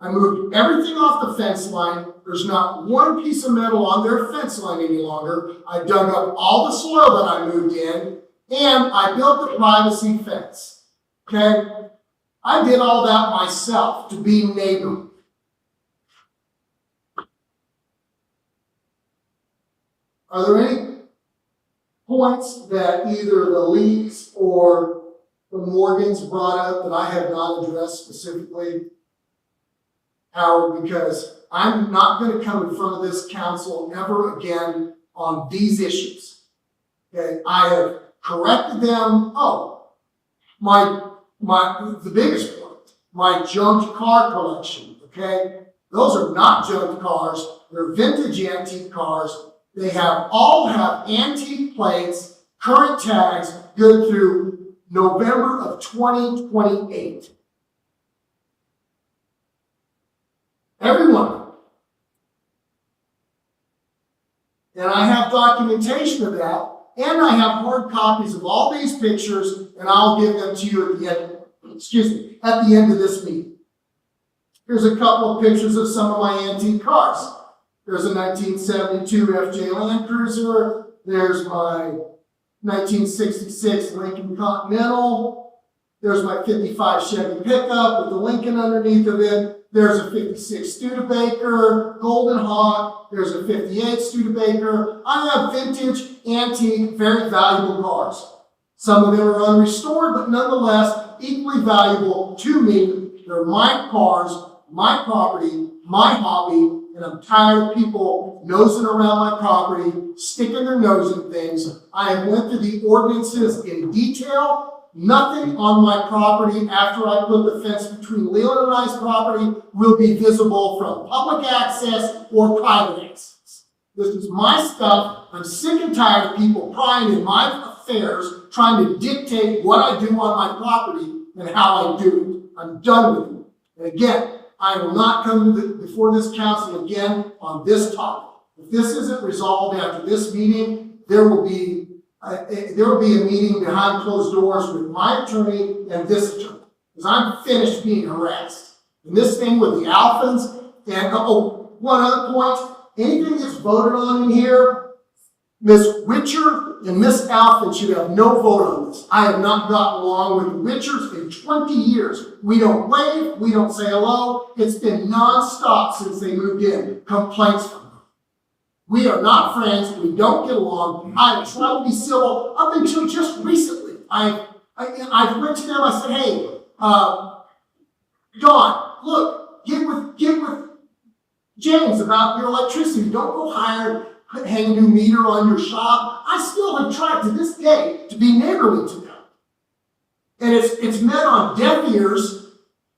I moved everything off the fence line. There's not one piece of metal on their fence line any longer. I dug up all the soil that I moved in, and I built the privacy fence. Okay? I did all that myself to be neighborly. Are there any points that either the Lees or the Morgans brought up that I have not addressed specifically? Howard, because I'm not going to come in front of this council ever again on these issues. Okay, I have corrected them. Oh, the biggest point, my junked car collection. Okay, those are not junked cars; they're vintage antique cars. They all have antique plates, current tags, good through November of 2028. Every one of them. And I have documentation of that, and I have hard copies of all these pictures, and I'll give them to you at the end of this meeting. Here's a couple of pictures of some of my antique cars. There's a 1972 FJ Land Cruiser. There's my 1966 Lincoln Continental. There's my 55 Chevy pickup with the Lincoln underneath of it. There's a 56 Studebaker, Golden Hawk. There's a 58 Studebaker. I have vintage, antique, very valuable cars. Some of them are unrestored, but nonetheless equally valuable to me. They're my cars, my property, my hobby, and I'm tired of people nosing around my property, sticking their nose in things. I have went through the ordinances in detail. Nothing on my property after I put the fence between Leland and I's property will be visible from public access or private access. This is my stuff. I'm sick and tired of people prying in my affairs, trying to dictate what I do on my property and how I do it. I'm done with it. And again, I will not come before this council again on this topic. If this isn't resolved after this meeting, there will be a meeting behind closed doors with my attorney and this attorney, because I'm finished being harassed. And this thing with the Alphans, and one other point, anything that's voted on in here, Miss Witcher and Miss Alphan should have no vote on this. I have not gotten along with the Witchers in 20 years. We don't wave, we don't say hello. It's been nonstop since they moved in. Complaints from them. We are not friends. We don't get along. I've tried to be civil up until just recently. I went to them. I said, "Hey, Don, look, get with James about your electricity. Don't go hang a new meter on your shop." I still have tried to this day to be neighborly to them, and it's met on deaf ears.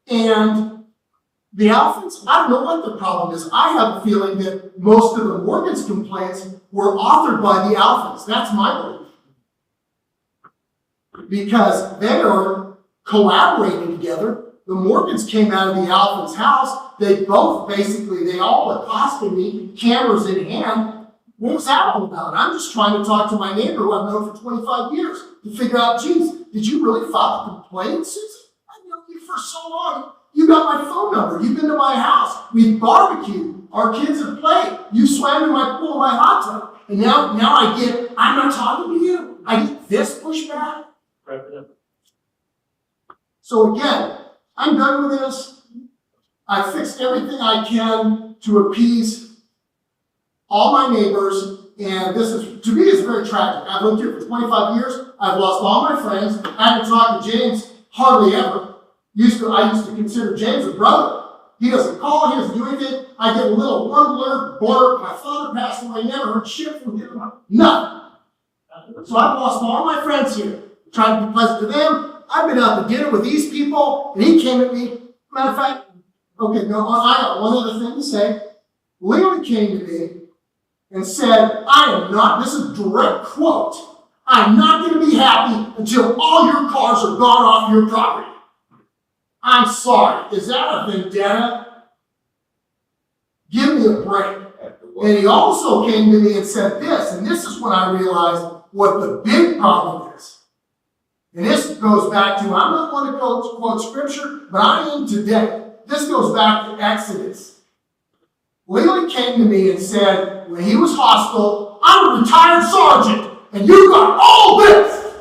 And the Alphans, I don't know what the problem is. I have a feeling that most of the Morgan's complaints were authored by the Alphans. That's my belief. Because they are collaborating together. The Morgans came out of the Alphans' house. They all accosted me, cameras in hand. What was that all about? I'm just trying to talk to my neighbor who I've known for 25 years to figure out, geez, did you really file a complaint, Susan? I've known you for so long. You got my phone number. You've been to my house. We've barbecued. Our kids have played. You swam in my pool, my hot tub. And now I'm not talking to you. I get this pushback. So again, I'm done with this. I fixed everything I can to appease all my neighbors. And this is, to me, it's very tragic. I've lived here for 25 years. I've lost all my friends. I haven't talked to James hardly ever. I used to consider James a brother. He doesn't call, he doesn't do anything. I get a little blurb. My father passed away, never heard shit from him. Nothing. So I've lost all my friends here. Trying to be pleasant to them. I've been out to dinner with these people, and he came at me. Matter of fact, okay, no, I got one other thing to say. Leland came to me, and said, I am not, this is a direct quote, I'm not going to be happy until all your cars are gone off your property. I'm sorry, is that a vendetta? Give me a break. And he also came to me and said this, and this is when I realized what the big problem is. And this goes back to, I'm not one to quote scripture, but I am today. This goes back to Exodus. Leland came to me and said, when he was hostile, I'm a retired sergeant, and you got all this.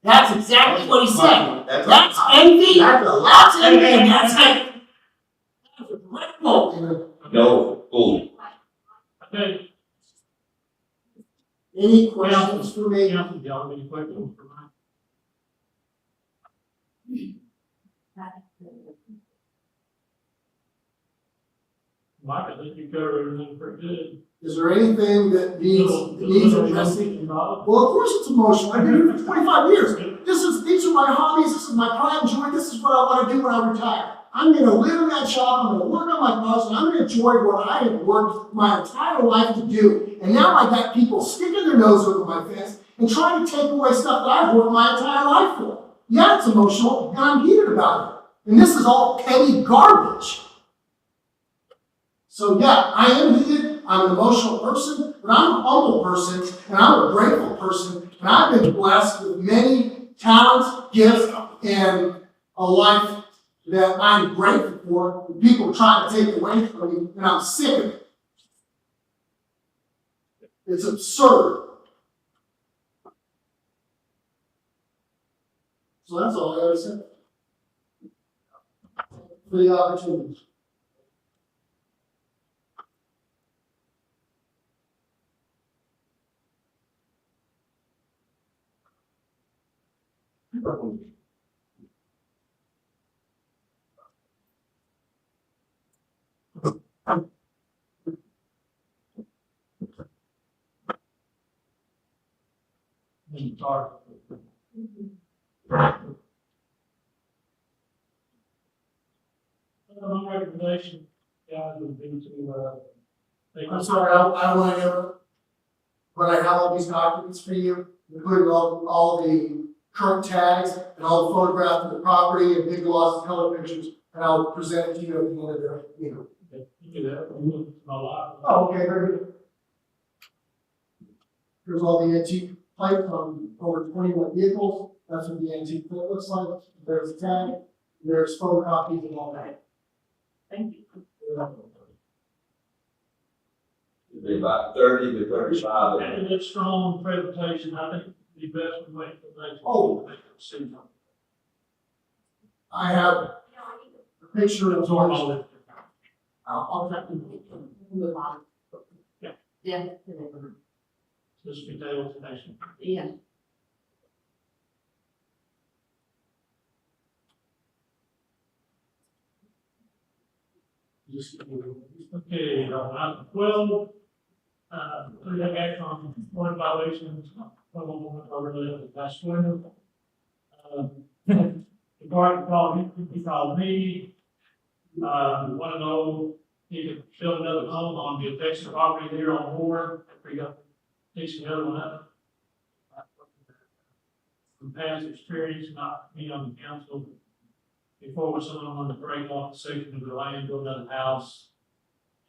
That's exactly what he said. That's envy. That's envy, and that's hate. That's a direct quote. No, fool. Okay, Any questions for me? Council, do y'all have any questions for Mike? Mike, I think you covered everything pretty good. Is there anything that needs addressing? Well, of course it's emotional. I've been here for 25 years. These are my hobbies. This is my pride and joy. This is what I want to do when I retire. I'm going to live in that shop. I'm going to work on my cars, and I'm going to enjoy what I have worked my entire life to do. And now I got people sticking their nose over my fence and trying to take away stuff that I've worked my entire life for. Yeah, it's emotional, and I'm heated about it. And this is all petty garbage. So yeah, I am heated. I'm an emotional person, but I'm a humble person, and I'm a grateful person. And I've been blessed with many talents, gifts, and a life that I'm grateful for. And people trying to take away from me, and I'm sick of it. It's absurd. So that's all I gotta say. For the opportunity. Sorry. My recommendation, guys, would be to, take I'm sorry, I don't want to interrupt, but I have all these documents for you, including all the current tags and all the photographs of the property and big lots of color pictures, and I'll present it to you at the end of the meeting. You do that, you look a lot. Oh, okay, very good. Here's all the antique plates on over 21 vehicles. That's what the antique plate looks like. There's a tag, there's photocopies and all that. Thank you. It'd be about 30 to 35. After that strong presentation, I think the best way to make. Oh. I have a picture of George. I'll let them move on. Yeah. Yeah. Just be table station. Yeah. Okay, item 12, we have action on one violations, over last winter. The guard called, he called me, want to know if he could build another home on the affected property there on Moore, if we got, fix the other one up. From past experience, not me on the council, before was someone wanted to break off the section of the land, build another house,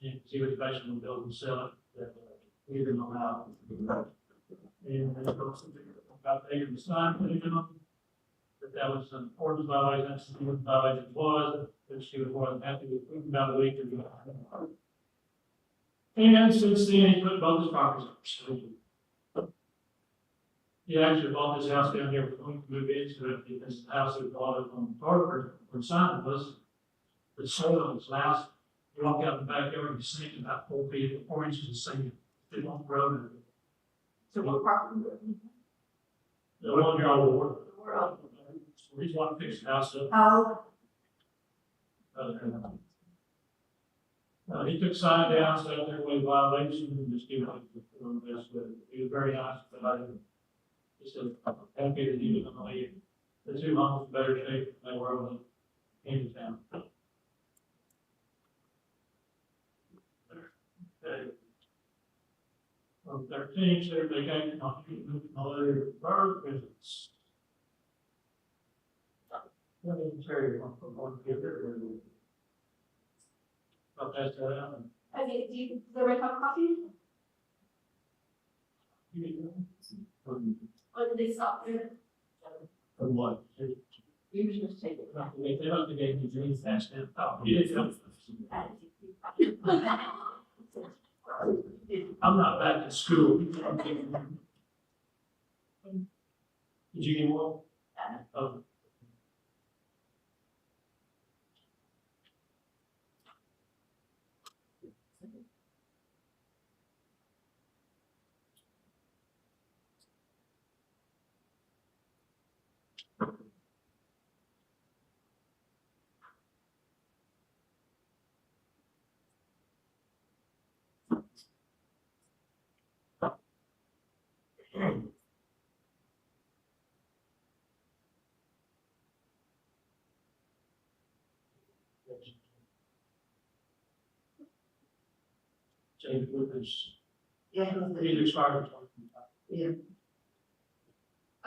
and see what the basically will build and sell it, that we didn't allow. And then about taking the sign, putting it on, that was an ordinance violation, that's what the violation was, that she was more than happy with, about a week ago. And since then, he put both his properties up for sale. He actually bought this house down here, we're going to move into it, because the house that we bought up on Tarver, where Simon was, the soil of his house, you walk out in the backyard, you see it about 4 feet, 4 inches of sand, it's on the road. So what property? The one here on the water. World. So he's wanting to fix the house up. Oh, He took sign down, said there was violation, and just give it the best, but he was very nice, but I just said, happy that he was going to leave. The two homes in better shape than they were when he came to town. Okay. Item 13, consider vacation on holiday bird visits. Let me Terry, one give it. I'll pass that out. Okay, does everybody have a copy? Or did they stop there? From what? You should just take it. If they don't think they can do anything, that's them. Oh, yeah. I'm not back in school. Did you get one? Oh. James Lucas, Yeah. he's expired.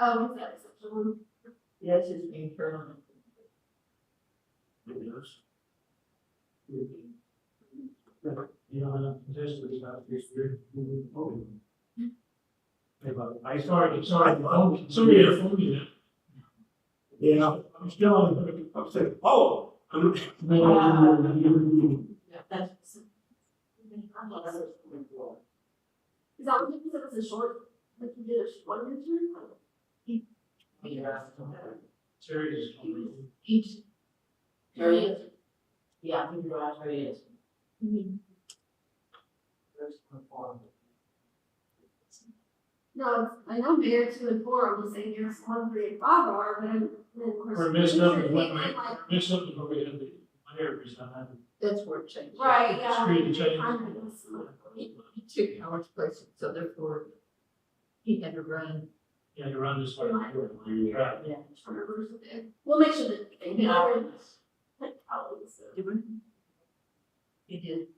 Oh, is that such a one? Yes, it's being turned on. You know, this was about this year. I started, somebody had phoned me that. Yeah, I'm still on, I'm saying, oh. Yeah, that's. Is that what you said was a short, like you did a 1 year term? Yeah. Serious. Each. There he is. Yeah, I think you're right, there he is. There's one form. No, it's- I know Mayor 2 and 4 are the same year as 1, 3, and 5 are, but then of course. We're missing up, Richard when came in like- missed up before we had the mayor resign. That's where it changed. Right, yeah. Street they change. kind of was, He took Howard's place, so therefore he had to run. Yeah, you run this way. Right. Right. Yeah. We'll make sure that they Yeah. know. Like, colleagues, so. He did.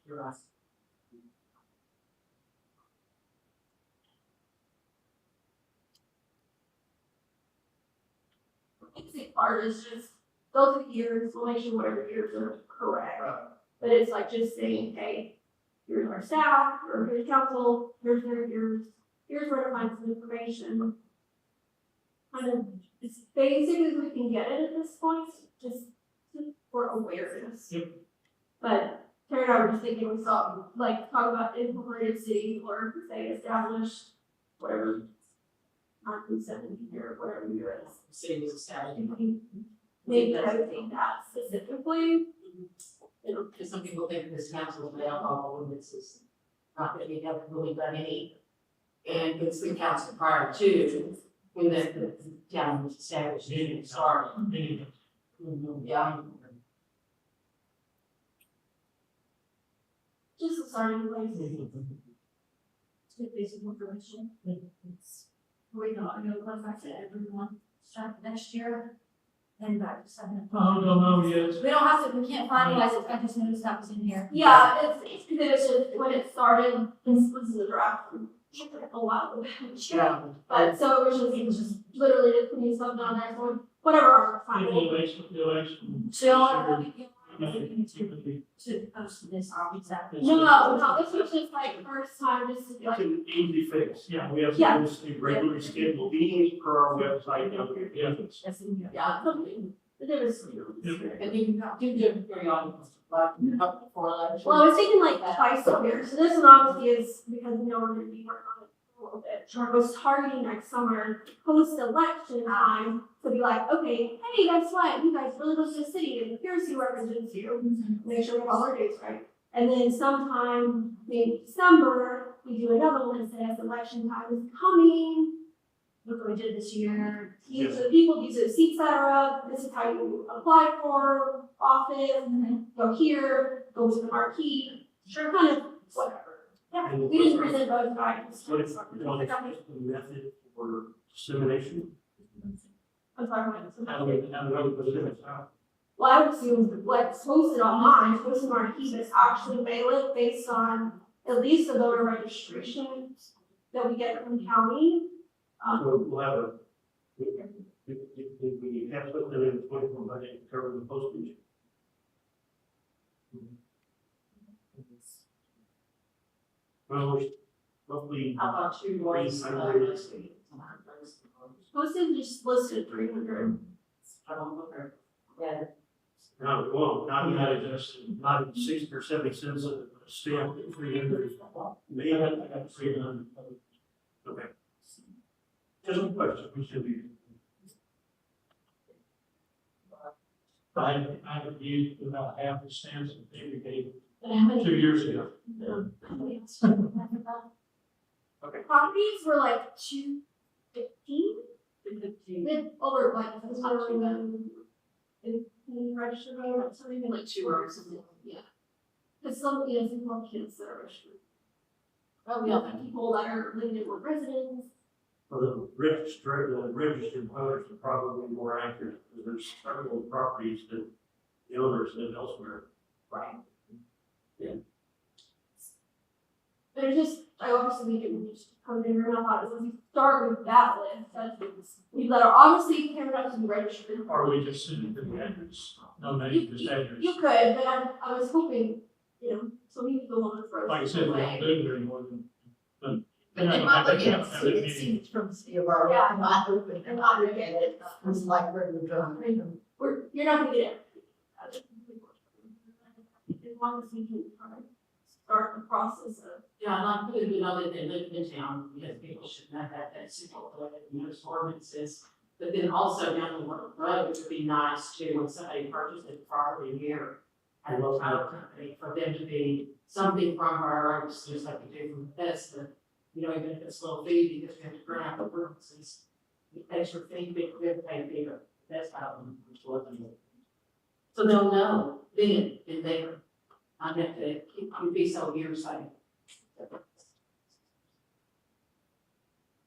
You're right. Basic part is just, those are the years, we'll make sure whatever years are correct. But it's like just saying, hey, here's our staff, or here's council, here's their years, here's where to find some information. Kind of, as basic as we can get it at this point, just for awareness. Yep. But Terry and I were just thinking, we saw, like, talk about incorporated city, or say established, whatever. 1970 or whatever year it is. City was established. Maybe I would think that specifically. Because some people think this council is an alcohol ordinance is not that we haven't really done any. And it's the council prior to when the town was established and started. Yeah. Just a starting place. It's good basic information. It's, we know, I know, it goes back to everyone, start next year, and back to 7. Oh, no, yes. We don't have to, we can't finalize it, I just noticed that was in here. Yeah, it's because it was just, when it started, this was the draft from a while ago. Yeah. But so it was just literally just putting stuff down there, so whatever our final. Election. To post this, exactly. No, No, this was just like first time, just It's like, an easy fix, yeah, we have Yeah. those regular scheduled meetings per our website, Yeah. that's in here, yeah, something, it was. And you do do periodicals, like before election. Well, I was thinking like twice a year, so this one obviously is because we know we're gonna be working on it a little bit. I was targeting next summer, post-election time, to be like, okay, hey, guess what, you guys really live in the city, and here's who represents you. Make sure we have all our dates right. And then sometime, maybe December, we do another one that says election time is coming. Look what we did this year. These are the people, these are the seats that are up, this is how you apply for office, go here, go to the marquee, sure, kind of, whatever. Yeah, And we didn't present those items. What is, the method for dissemination? I'm sorry, what? How do we put it out? Well, I would assume what's posted online, posted on our key, but it's actually valid based on at least the voter registration that we get from the county. So we'll have a, if we have something in the 24 budget to cover the postage. Well, roughly, How about you, Royce? Postage is listed 300. I don't know her. Yeah. not even just, not even 60 or 70 cents a stamp, 300. Maybe, I got 300. Okay. Just a question, we should be. I have used about half the stamps that they gave But how many? 2 years ago. Okay. Properties were like 215. With over like 15 registered voters, so maybe like 2 or something. Yeah. Because some, you know, some more kids that are registered. We also have people that are living in residents. Well, the registered voters are probably more accurate, because there's several properties that the owners live elsewhere. Right. Yeah. There's just, I obviously we can just come in and I thought, so if you start with that list, that's people that are obviously paramount to be registered. Or we just send it to the address, no name, just address. You could, but I was hoping, you know, so many people want to throw. Like I said, we don't do it anymore than. But they might look at it, seems from the city of our, Yeah. not open, and not look at it, it's like regular drum. You're not gonna get it. As long as we can start the process of. Yeah, and I'm good, you know, that they live in town, because people should not have that simple, use ordinances. But then also down the road, it would be nice to, when somebody purchases a property here, at a title company, for them to be something from our rights, just like we do from Bethesda. You know, even if it's a little fee, because we have to print out the ordinances. The extra fee, we have to pay bigger, that's how it's working. So they'll know then, and there, I meant to, it would be so hearsay.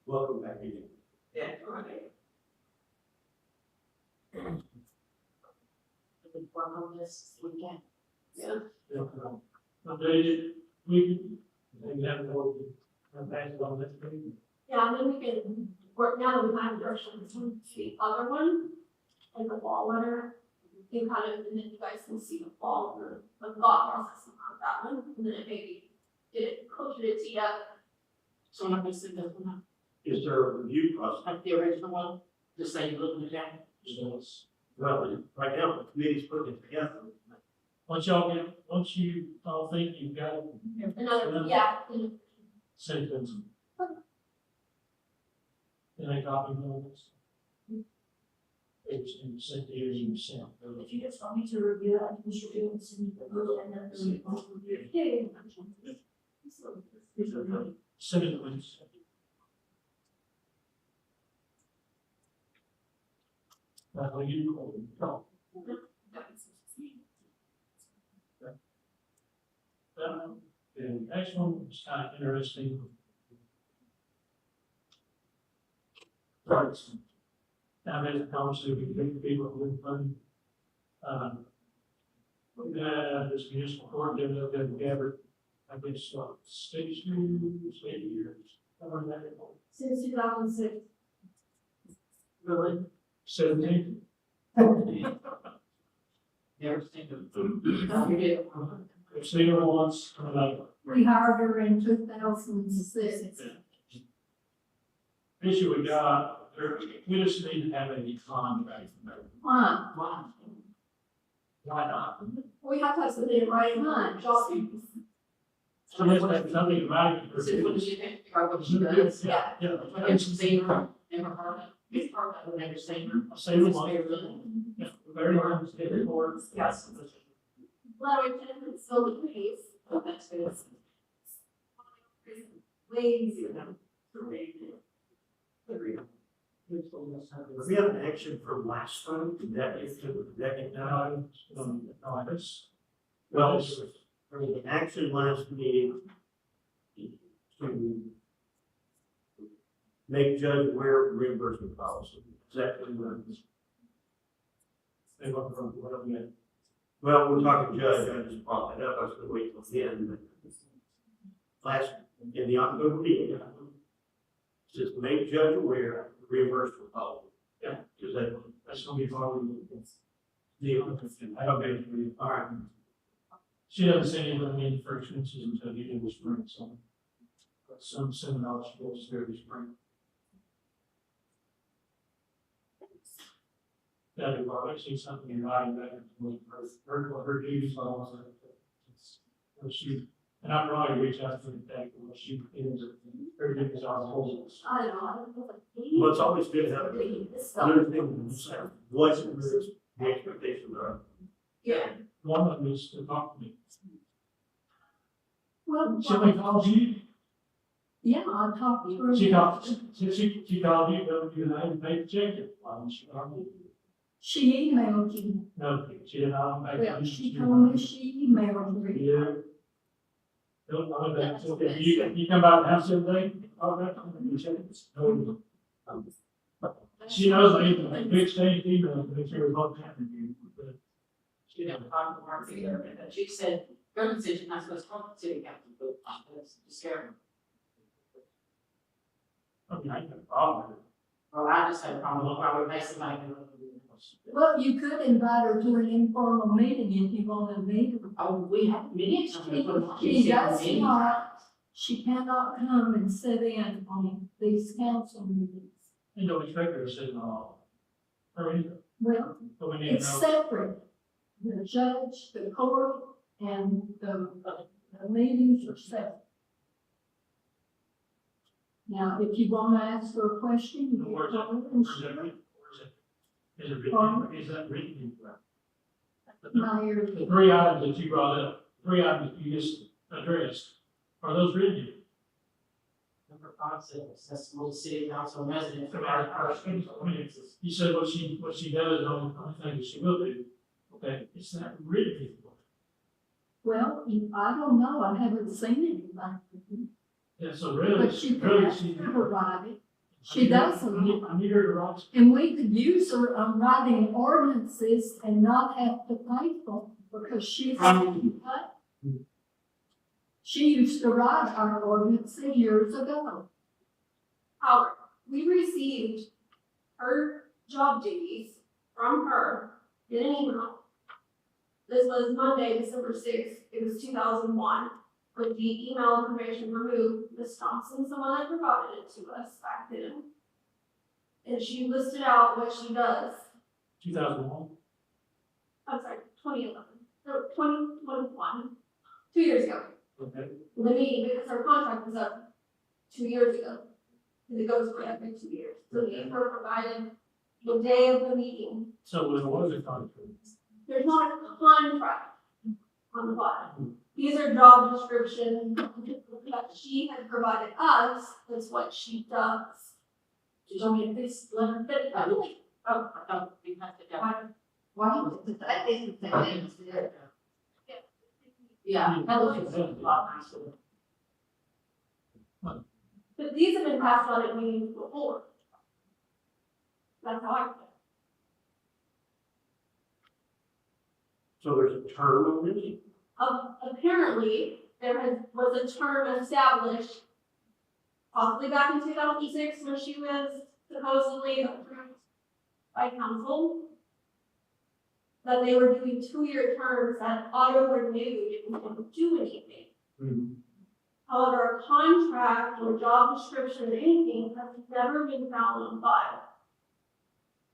Welcome back again. Yeah, right. Work on this weekend. Yeah. Updated, we have more, pass it on that thing. Yeah, and then we can work, now that we have the direction, the other one, and the fall letter. You can kind of, and then you guys can see the fall, the thought process on that one, and then it maybe get it closer to tee up. So I'm not gonna send that one, Is there a review process? like the original one, just say you're looking at that. Well, right now, the committee's putting it together. Once you all think you've got it, Another, yeah, and send it to them. Then I copy of this. It's in sent to you, you sent. If you just want me to review it, I can just review it and send you the vote and then the. Send it to me. That's what you call it. No. The next one is kind of interesting. Right. Now, there's a conversation between people who live money. This municipal court, they're going to gather, I guess, 6 years, somewhere in that area. since 2006. Really? 17. Never seen them. I've seen her once, We hired her in 2006. issue we got, we just need to have a contract. Why? Wow. Why not? We have to have something in writing on job duties. So let's have something about it. So what does she think, or what she does? Yeah, yeah. Have you seen her, never heard of it? It's part of it, never seen her. I'll say the It's one. very little. Yeah, very much, it works. Yes. Letter of intent, it's still the case. Oh, that's good. Way easier now. We have an action from last time, did that get done? This. Well, there was an action last meeting to make Judge aware of reimbursement policy. Exactly what it is. They look from whatever we had. Well, we're talking judge, I just brought that up, I was gonna wait till the end, but last, in the October meeting, says make judge aware, reimburse for policy. Yeah. Is that, That's gonna be part of the, okay, all right. she doesn't say anything in the first instance until the end of the spring, so. But some seminars goes through the spring. That'd be probably see something in writing that her duties are also. She, and I probably reach out to the fact that what she is, her duties are whole. I don't know, I don't know, like. Well, it's always good to have This stuff. another thing, what the expectations are. Yeah. One of them is to talk to me. Well, Somebody calls you, yeah, I talked to her. she called you, go to the name, pay the check it. Why didn't she call me? She emailed you. No, she did not. Well, she told me she emailed me. Yeah. Don't know that, so if you come by the house the other day, all right, you check it. No. She knows I big state email, to make sure it's all happening. She didn't talk to Mark either, but she said, government said you're not supposed to talk to city council, but that's scary. I mean, I have a problem with it. Well, I just had a problem with why we make somebody. Well, you could invite her to an informal meeting if you want to meet her. Oh, we have meetings. She does not, she cannot come and sit in on these council meetings. You don't expect her to sit in all. Or either, Well, but we need to it's know. separate. The judge, the court, and the meetings are separate. Now, if you want to ask her a question, you can Where's that? call her and Where's that written? Where's it? Is it written, is that written? my ear. The three items that you brought up, three items that you just addressed, are those written? Number 5 says accessible to city council residents. You said what she does, the only thing that she will do, okay, it's not written. Well, I don't know, I haven't seen anything, Yeah, so really, but she really, can she. provide it. She doesn't. I need her to write. And we could use her on writing ordinances and not have to pay for them, because she's. She used to write our ordinances years ago. Howard, we received her job duties from her in an email. This was Monday, December 6th, it was 2001, with the email information removed. Ms. Thompson's the one that provided it to us back then. And she listed out what she does, 2001. I'm sorry, 2011, no, 2021, 2 years ago. Okay. The meeting, because her contract was up 2 years ago. And it goes for every 2 years. So we were provided the day of the meeting. So there was a contract. There's not a contract on the bottom. These are job descriptions that she had provided us, that's what she does. Did you get this letter fit? Oh, I thought we had to go. Why, I think the same thing. Yeah, that looks a lot nicer. But these have been passed on at meetings before. That's how I feel. So there's a term on this? Apparently, was a term established possibly back in 2006 when she was supposedly approved by council, that they were doing 2-year terms that auto-renewed if we didn't do anything. Mm-hmm. However, a contract or job description or anything has never been found on file.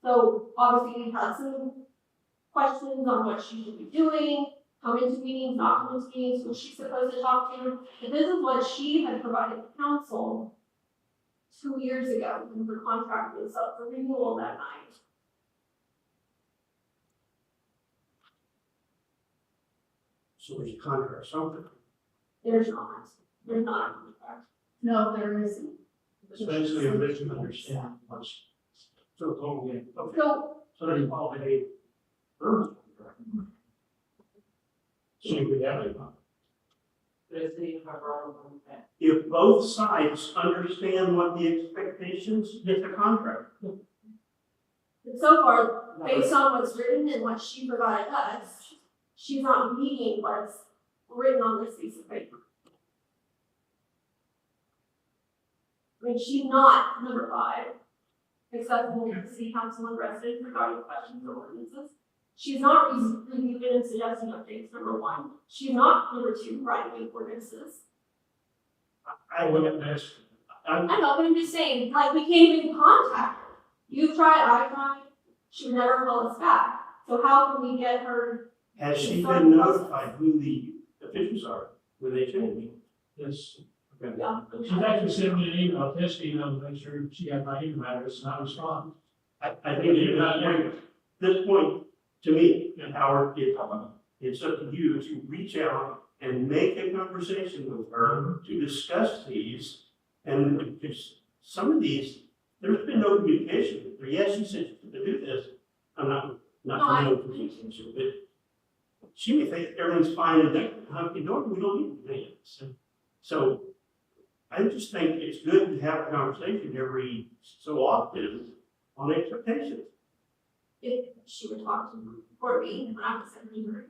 So obviously, we've had some questions on what she should be doing, coming to meetings, not coming to meetings, who she's supposed to talk to. And this is what she had provided council 2 years ago when her contract was up for renewal that night. So there's a contract somewhere. There's not a contract. No, there isn't. Especially a misunderstanding. So totally. Okay. So there's probably a verbal contract. So you could have a contract. There's the cover on that. If both sides understand what the expectations, it's a contract. And so far, based on what's written and what she provided us, she's not meeting what's written on this piece of paper. I mean, she's not number 5, accessible to city council and residents regarding questions or ordinances. She's not reviewing and suggesting updates, number 1. She's not number 2, writing ordinances. I wouldn't ask, I know, but I'm just saying, like, we can't even contact her. You tried, I tried, she would never call us back. So how can we get her? Has she been notified who the officials are when they change? yes. Okay. Yeah. She's actually sent me an email, test email, to make sure she got my email address, and I responded. I think at this point, to me, and Howard, it's up to you to reach out and make a conversation with her to discuss these. And if some of these, there's been no communication. Yes, she said to do this. I'm not familiar with communication, but she may think everything's fine and that hunky dory, we don't need to do this. So I just think it's good to have a conversation every so often on expectations. If she would talk to Courtney when I was secretary.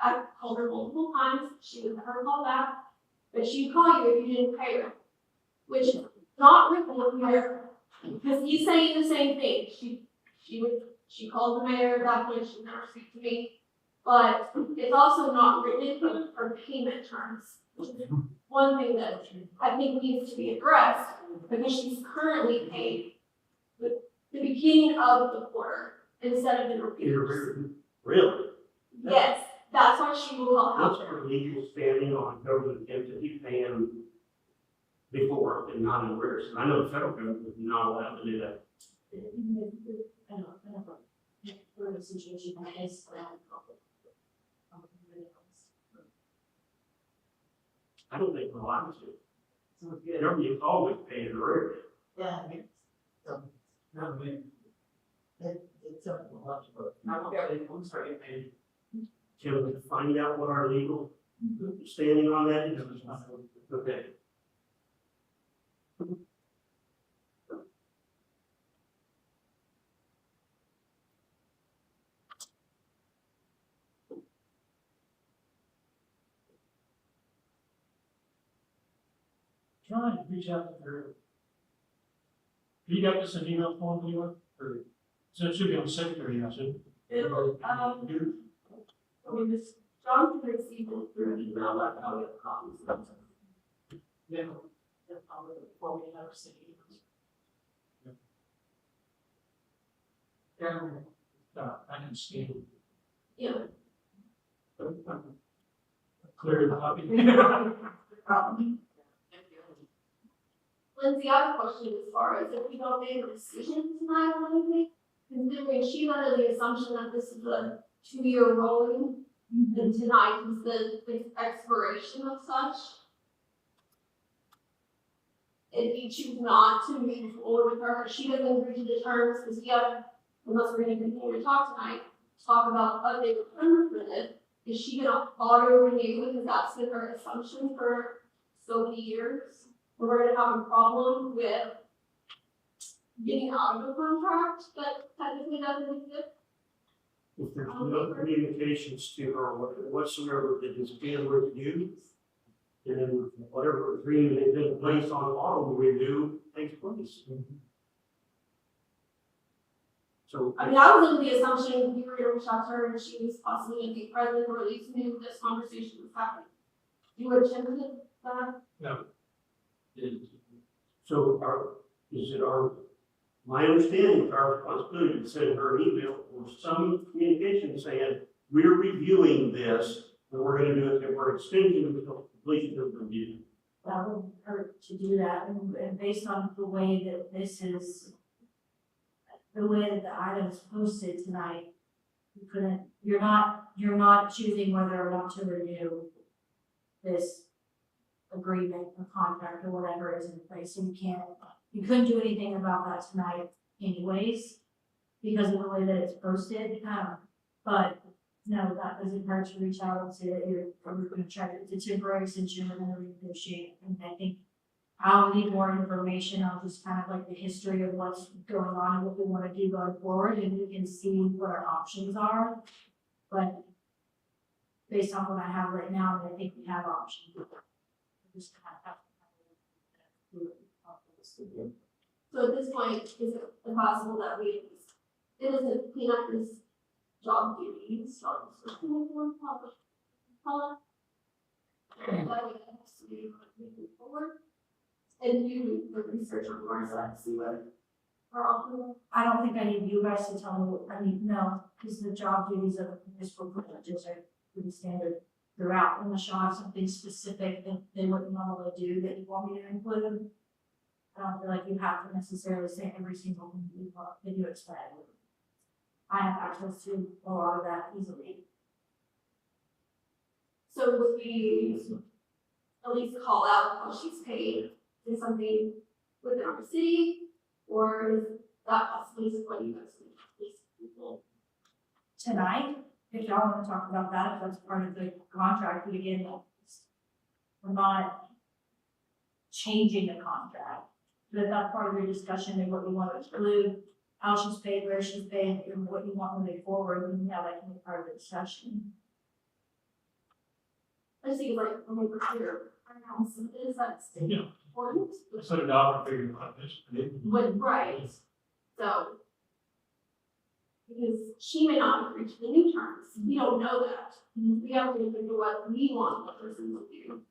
I called her multiple times, she would never call back, but she'd call you if you didn't pay her. Which is not written here, because he's saying the same thing. She called the mayor at that point, she never speak to me. But it's also not written in here for payment terms, which is one thing that I think needs to be addressed, because she's currently paid the beginning of the quarter instead of in arrears. Really? Yes, that's why she will call What's help. our legal standing on government entity paying before and not in arrears? And I know the federal government is not allowed to do that. We're in a situation like this. I don't think we're allowed to. Government always paying in arrears. Yeah, it's, it's something a lot of. Can we find out what our legal standing on that is? Okay. Try to reach out to her. You got this in email form, anyone? Or, so it should be on the secretary, I should. I mean, this, John can receive it through an email, like, I'll get copies. Yeah, probably before we ever see it. I can scan. Yeah. Clear the copy. Lindsay, I have a question as far as if we don't make a decision tonight on anything, considering she's under the assumption that this is a 2-year rolling, and tonight is the expiration of such. If you choose not to move forward with her, she doesn't agree to the terms, because we have, unless we're gonna continue to talk tonight, talk about updated terms for this. Is she gonna auto renew, because that's been her assumption for so many years? We're gonna have a problem with getting out of a contract that technically doesn't exist. If there's no communications to her whatsoever that is being reviewed, then whatever agreement is in place on auto review takes place. So. I mean, I was under the assumption we were gonna reach out to her and she was possibly gonna be present, or at least knew this conversation was happening. You would attend to that? No. So my understanding of our responsibility to send her an email or some communication saying, we're reviewing this, and we're gonna do it, and we're extending it until completion of the review. That would hurt to do that, and based on the way that this is, the way that the item is posted tonight, you couldn't, you're not choosing whether or not to renew this agreement or contract or whatever is in place, so you couldn't do anything about that tonight anyways, because of the way that it's posted, but no, that doesn't hurt to reach out and say that we're gonna try to, it's a temporary extension, we're gonna renegotiate, and I think I'll need more information on just kind of like the history of what's going on and what we wanna do going forward, and we can see what our options are. But based on what I have right now, I think we have options. We just kind of have to. So at this point, is it possible that we, it isn't clean up this job duties, job description, if you want to call it? That way it has to be moving forward. And you do the research on your side, see what are all. I don't think I need you guys to tell me, no, because the job duties of the municipal privileges are pretty standard throughout, unless you have something specific that they wouldn't normally do that you want me to include. I don't feel like you have to necessarily say every single thing that you expect. I have access to a lot of that easily. So would we at least call out how she's paid, is something within our city, or is that possibly what you guys would please people? Tonight, if y'all want to talk about that, if that's part of the contract, but again, we're not changing the contract. But if that's part of your discussion and what we want to exclude, how she's paid, where she's paid, and what you want moving forward, then yeah, that can be part of the discussion. I just think like when we were here, our council is that Yeah. important. I said a dollar figure on this. But, right, so. Because she may not have reached the new terms, we don't know that. We have to think of what we want the person to do.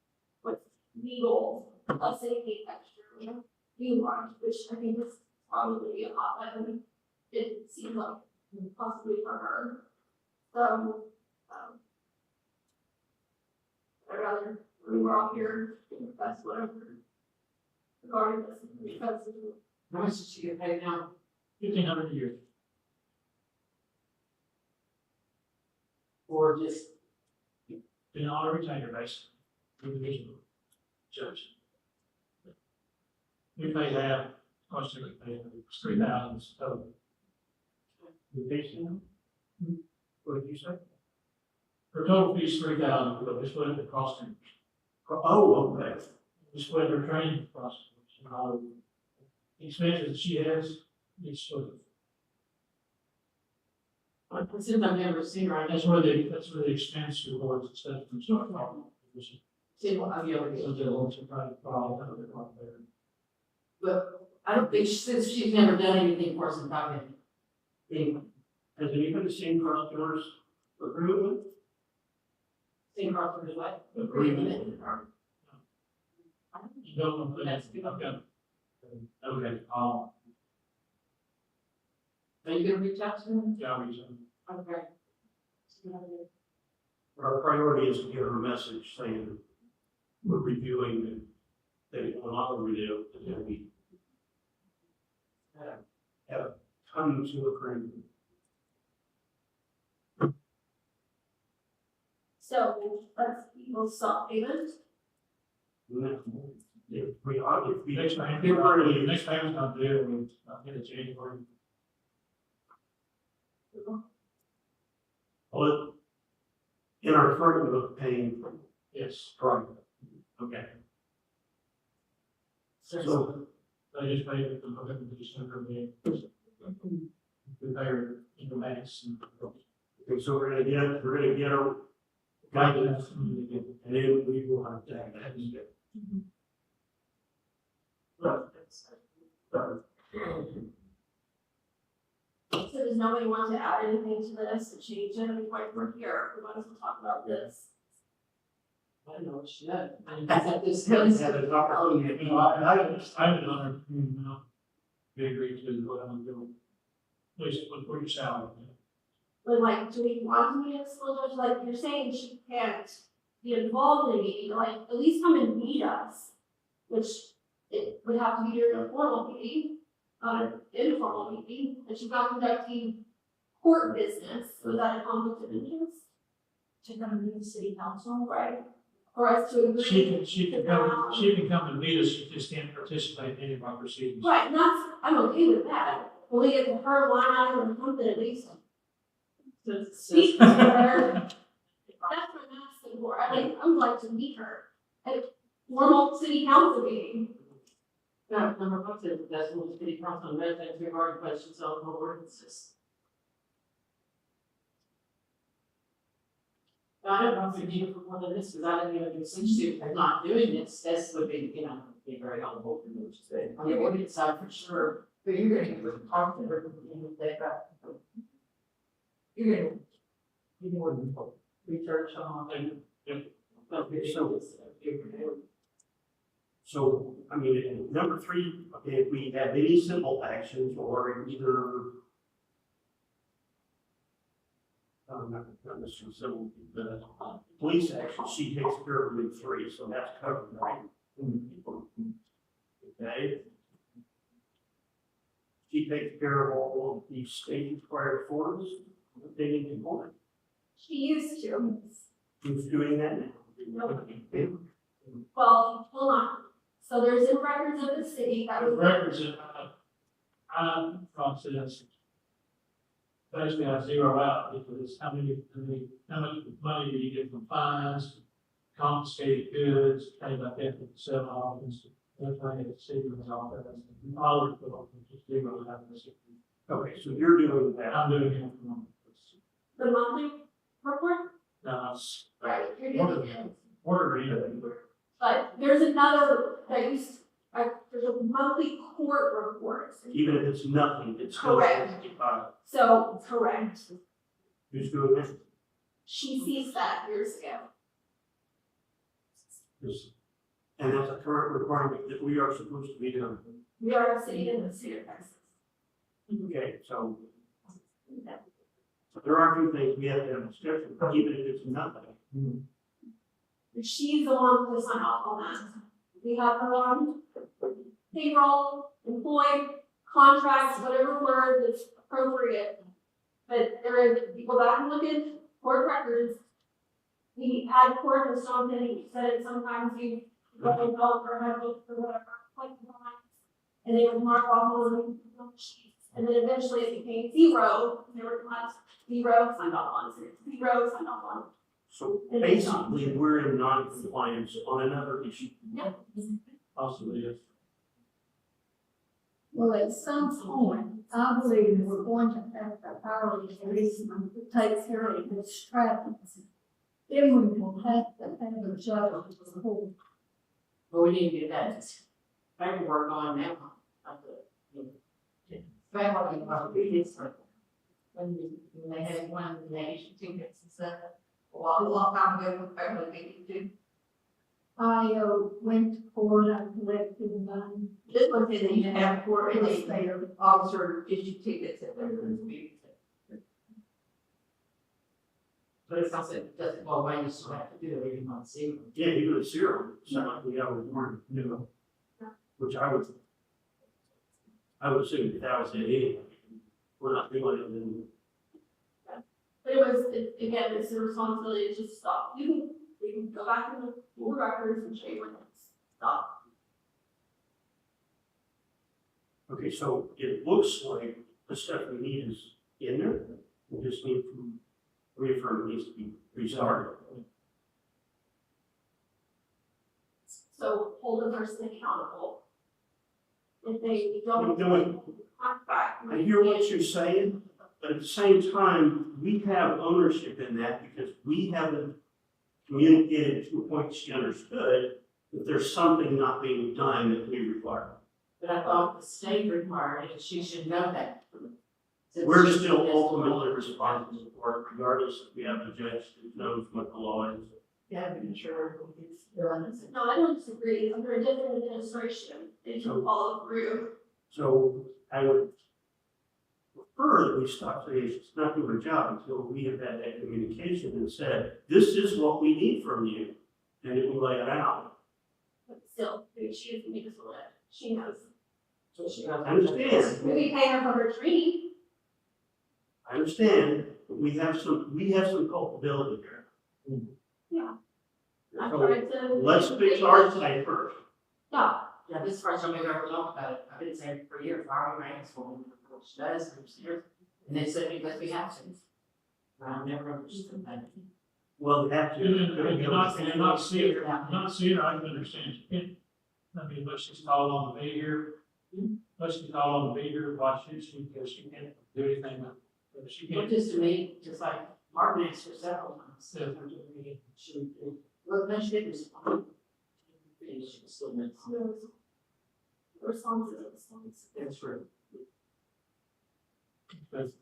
What's legal, let's say anything extra, we want, which I think is probably a lot better than it seems like possibly for her. So, I'd rather, we're all here, that's whatever. Regarding this, because How much does she get paid now? $1,500 a year. Or just, Been on a retainer basis, individual judge. We pay half, constantly pay $3,000, so. The patient? What did you say? Her total fee is $3,000, but we split it across them. Oh, okay. We split her training across, and all the expenses she has, it's split. since I've never seen her, I That's just where the expense rewards and stuff from start from. seen what the other So they'll also try to follow that a bit more there. But I don't think, since she's never done anything for us in Falcon. Anyway, Has anybody seen Crossdoor's agreement? seen her for his wife. Agreement. No, That's good. okay. Okay, Are you gonna reach out to him? yeah, reason. Okay. Our priority is to give her a message saying we're reviewing and that it will not review, that we have come to agreement. So let's people stop payment. If we are, if we. Next time, next time is not there, I'll get a January. Well, in our current book paying, Yes, right, okay. So, I just paid it for November, December, May. We pay her in the max. okay, so we're gonna get our guidance, and then we will have to have that. So does nobody want to add anything to this to change it? I mean, while we're here, we might as well talk about this. I don't know what she did. I mean, at this point, Have an opportunity. I did on her, we agreed to what I'm doing. Please, what your salary? But like, do we want to meet a school judge? Like, you're saying she can't be involved in a meeting, like, at least come and meet us. Which it would have to be during a formal meeting, not an informal meeting, and she's not conducting court business, so is that a conflict of interest? To come to the city council, Right? For us to agree. She can come and meet us, she just can't participate in any of our proceedings. Right, and that's, I'm okay with that. Will we get to her line item or something at least to speak to her? That's what I'm asking for. I would like to meet her at a formal city council meeting. No, number one says the decimal city council and residents regarding questions on ordinances. I don't know if we need for one of this, because I don't even since you are not doing this would be, be very helpful for you to say. On the ordinance side, for sure. But you're gonna go talk to her, and they got. You're gonna. You know, research on. So, I mean, in number 3, okay, if we have any simple actions or either not necessarily civil, but police action, she takes care of in 3, so that's covered, right? Okay. She takes care of all of the state required forms, that they need to comply. She used to. Who's doing that now? Well, hold on. So there's in records of the city that The was. records that process. Basically, I zero out because how much money do you get from fines, confiscated goods, things like that, from the cell office, everything at the city was all that. All of it, just zero out of this. Okay, so you're doing that. I'm doing it from The monthly report, right, you're doing it. order. But there's another that used, there's a monthly court report. Even if it's nothing, it's still. Correct. So, correct. Who's doing that? She sees that years ago. Yes. And that's a current requirement that we are supposed to be doing. We are a city in the state of Texas. Okay, so there are a few things we have to have a discussion, even if it's nothing. She's the one who signed off on that. We have her on payroll, employed, contracts, whatever word that's appropriate. But there is, people that can look at court records. We had court in Stone City, said sometimes you go and go for a or whatever, like, and they would mark off on the sheets. And then eventually it became 0, they were left 0, signed off on, 0, signed off on. So basically, we're in non-compliance on another issue. Yeah. Possibly, yes. Well, at some point, I believe we're going to have a hourly policeman who takes care of this traffic. Then we will have to have a judge for the whole. But we need to get that paperwork on now. Family, when they had one of the nation tickets and stuff, a long time ago, with family meeting too. I went to court, I collected the money. This one said that you have court and It's they there. officer issue tickets at their meeting. But it's also, it doesn't go away, you still have to do it every month, see. Yeah, even a 0, sound like we have a warrant, which I would assume if that was it anyway. We're not doing it, then. But it was, again, it's the responsibility to just stop. You can go back in the old records and show you when it's stopped. Okay, so it looks like the stuff we need is in there. We just need to reaffirm it needs to be restarted. So hold the person accountable. If they don't. No, Back. I hear what you're saying, but at the same time, we have ownership in that because we haven't communicated to a point she understood that there's something not being done that we require. But I thought the state required it, she should know that. Since We're she- still ultimately responsible for it regardless if we have a judge that knows what the law is. Yeah, I'm sure it's done. No, I don't disagree. Under a different administration, they can follow through. So I would prefer that we stop saying it's not doing our job until we have had that communication and said, this is what we need from you. And then we lay it out. But still, she doesn't make us live. She knows. So she knows. I understand. We pay her for her training. I understand, but we have some culpability here. Yeah. I So tried to. let's fix our side first. Yeah. Yeah, this is the first time we've ever talked about it. I've been saying it for years, our ranks for she does, and they said because we have to. I've never understood that. Well, they have to. You're not seeing it, I can understand. I mean, but she's called on to be here. But she's called on to be here, why should she, because she can't do anything, she Well, can't. just to me, just like Martin asked for several months, so she, well, then she didn't respond. And she still meant. Responses are responses. That's true. Because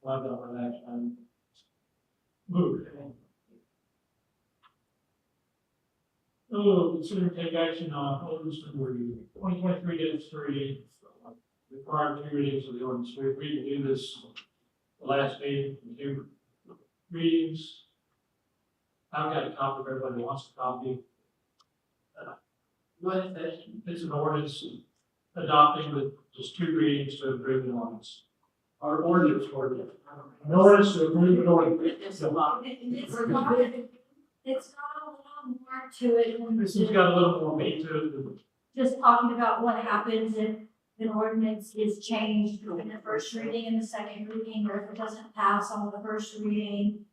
I don't know that, move. Oh, consider and take action on ordinance number 2023-3, required 2 readings of the ordinance. We agreed to do this the last meeting, 2 readings. I've got a copy, if everybody wants a copy. What is that? It's an ordinance adopting with just 2 readings to approve the ordinance. Our ordinance. An ordinance to approve an ordinance. It's a lot. It's got a lot more to it than This has got a little more meat to it than just talking about what happens if an ordinance is changed in the first reading and the second reading, or if it doesn't pass on the first reading.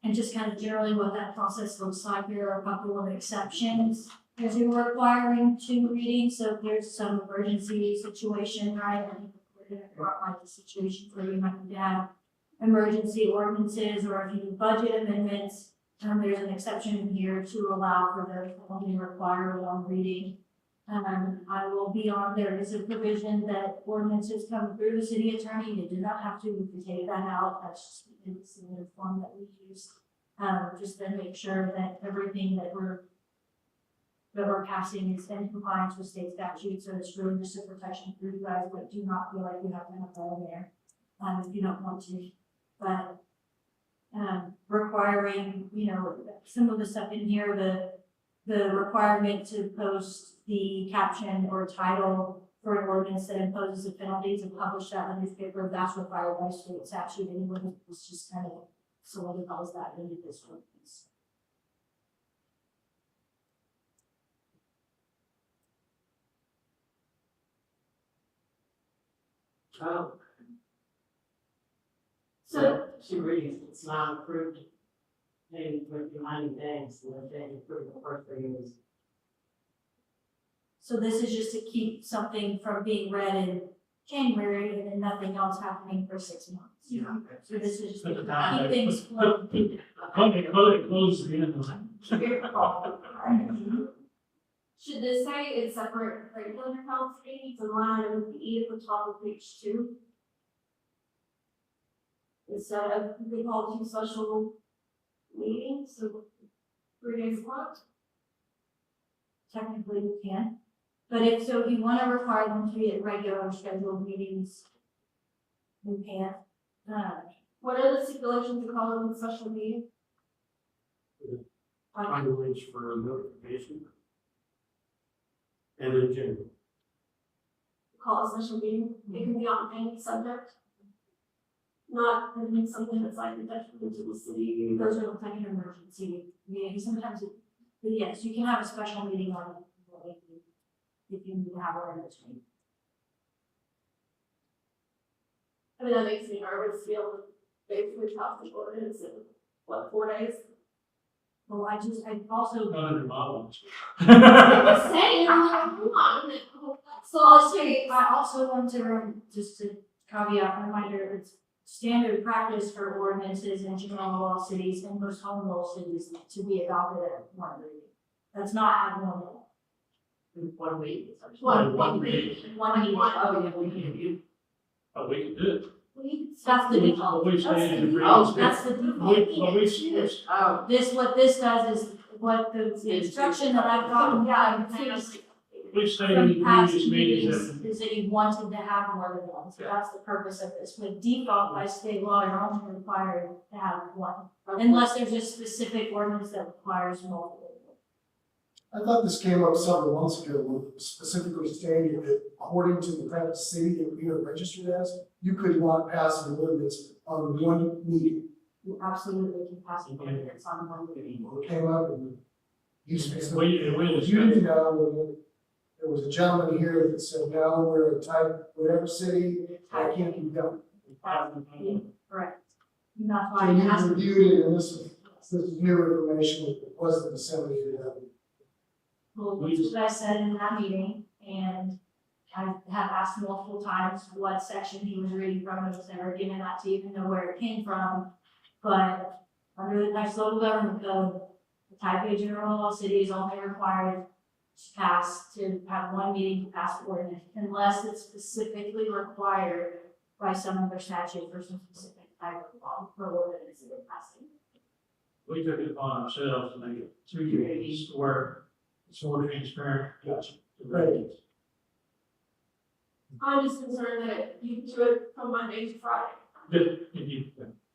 And just kind of generally what that process looks like. There are a couple of exceptions as you're requiring 2 readings, so if there's some emergency situation, right? And we're gonna like the situations where you might need to have emergency ordinances, or if you do budget amendments, there's an exception in here to allow for those to only require 1 reading. I will be on, there is a provision that ordinances come through the city attorney, you do not have to take that out, that's just in the standard form that we use. Just to make sure that everything that we're passing is in compliance with state statutes, so it's really just a protection for you guys, but do not feel like you have to have that in there, if you don't want to. But, requiring, you know, some of the stuff in here, the requirement to post the caption or title for an ordinance that imposes a penalty to publish that in the newspaper, that's required by state statute anyway. It's just kind of solidifies that into this ordinance. Oh, So, she reads, it's not approved. Maybe for 90 days, and then they approve the first reading. So this is just to keep something from being read in January and then nothing else happening for 6 months. Yeah. So this is just At to the time, keep things flowing. it closes the end of the line. should this say it's separate regular council meetings and line item E at the top of page 2? Instead of, they call 2 special meetings, so 3 days a month? Technically we can. But if so, if you want to require them to be at regular scheduled meetings, we can. What are the stipulations to call them a special meeting? Language for notification. And in general. Call a special meeting, it can be on any subject. Not something that's like detrimental to the city. Those are like an emergency meetings. Sometimes it, but yes, you can have a special meeting on it if you need to have one in between. I mean, that makes me nervous to be able to basically pass the ordinance in, what, 4 days? Well, I also, Not under my ones. I'm saying, come on. So I'll say, I also want to, just to caveat, reminder, it's standard practice for ordinances in general law cities and most home rule cities to be adopted at 1 reading. That's not abnormal. 1 week. One week. 1 meeting. Oh, yeah, we can do. But we can do it. That's the default. What we That's stated the in default. previous. That's the default. Oh. What this does is, what the instruction that I've gotten, We stated in from past previous meetings meetings is that you wanted to have more than one, so that's the purpose of this. With default by state law, you're only required to have 1, unless there's a specific ordinance that requires multiple. I thought this came up several months ago, with specifically stating that according to the kind of city that we are registered as, you could not pass an ordinance on 1 meeting. You absolutely can pass an ordinance on 1 meeting. It came up and you We didn't know, there was a gentleman here that said, no, we're a type, whatever city, that can't be done. Correct. And that's So why it has you to be. reviewed it, and this is new information, it wasn't disseminated out. well, that's what I said in that meeting, and I have asked multiple times what section he was reading from, and was never given that to even know where it came from. But under the Texas Local Government Code, the Taipei General Law City is only required to have one meeting to pass the ordinance, unless it's specifically required by some other statute for some specific type of law for ordinance that we're passing. We took it upon ourselves to make it 2 meetings where it's more transparent. Right. I'm just concerned that you do it from Monday to Friday. If you,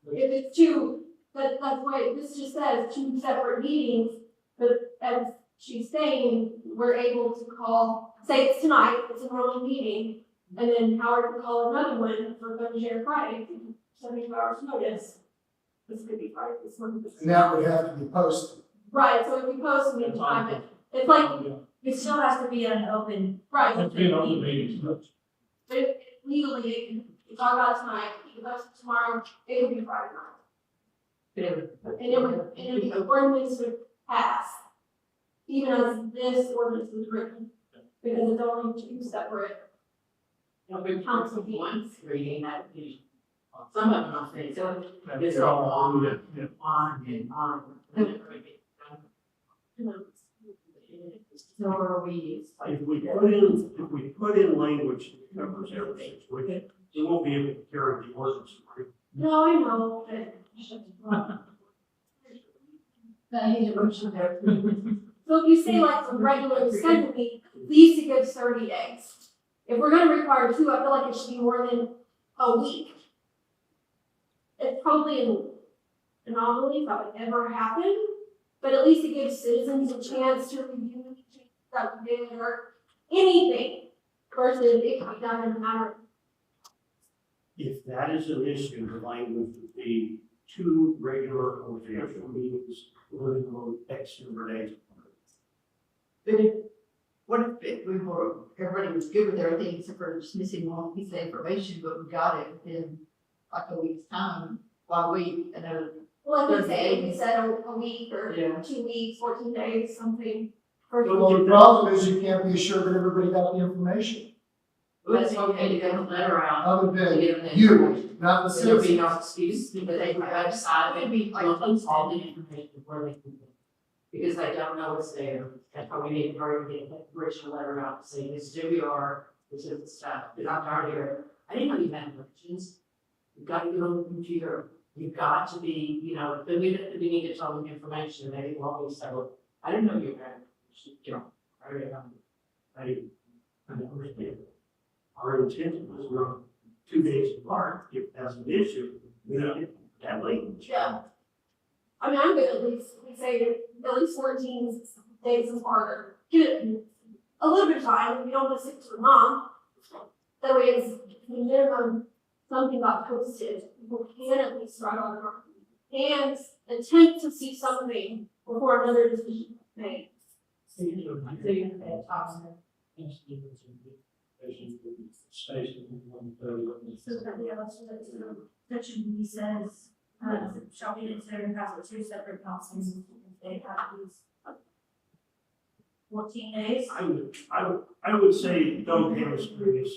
If it's two, that's why this just says 2 separate meetings, but as she's saying, we're able to call, say it's tonight, it's a normal meeting, and then Howard can call another one for Thursday or Friday, 72 hours notice. This could be Friday, this one. And that would have to be posted. Right, so if you post me in time, it's like, It still has to be an open. right, it's been on the meetings, but but legally, you talk about it tonight, you can post it tomorrow, it would be Friday night. And the ordinance would pass, even as this ordinance was written, because it's only 2 separate. Council once reading that, some of them I'll say, so it's all on and on. So are we. If we put in language that covers every situation, we won't be able to carry the ordinance. No, I know, but. So if you say like the regular 7 week, at least it gives 30 days. If we're gonna require 2, I feel like it should be more than a week. It's probably an anomaly if that would ever happen, but at least it gives citizens a chance to review the changes that we did or anything, versus it can be done in a matter of. If that is an issue, the language would be 2 regular official meetings within X number of days. But if, what if we were, everybody was good with everything except for just missing one piece of information, but we got it within like a week's time, while we, another. Well, like we 30 say, we days. said a week or Yeah. 2 weeks, 14 days, something. For Well, the problem is you can't be sure that everybody got the information, It's okay to get a letter out. other To than give them you, information. not the So there'll be citizens. no excuse because they website, It'd be like all the information before they can. Because they don't know it's there. That's why we need to hurry to get the original letter out to say this is who we are, this is the stuff. Because I'm tired of hearing, I didn't know you had elections. You've got to get on the computer. You've got to be, then we need to tell them information and they won't be so. I didn't know you had, I understand. Our intent was not 2 days apart. If that's an issue, we need it that late. Yeah. I mean, I'm good at least, we say at least 14 days is harder. Give it a little bit of time, we don't want to stick to the month. That way it's the minimum, something got posted, people can at least write on it. And attempt to see something before another decision is made. So you're gonna pay a tax on it. So that the other section B says, shall be considered and pass with 2 separate councils if they have these 14 days. I would say don't have a serious,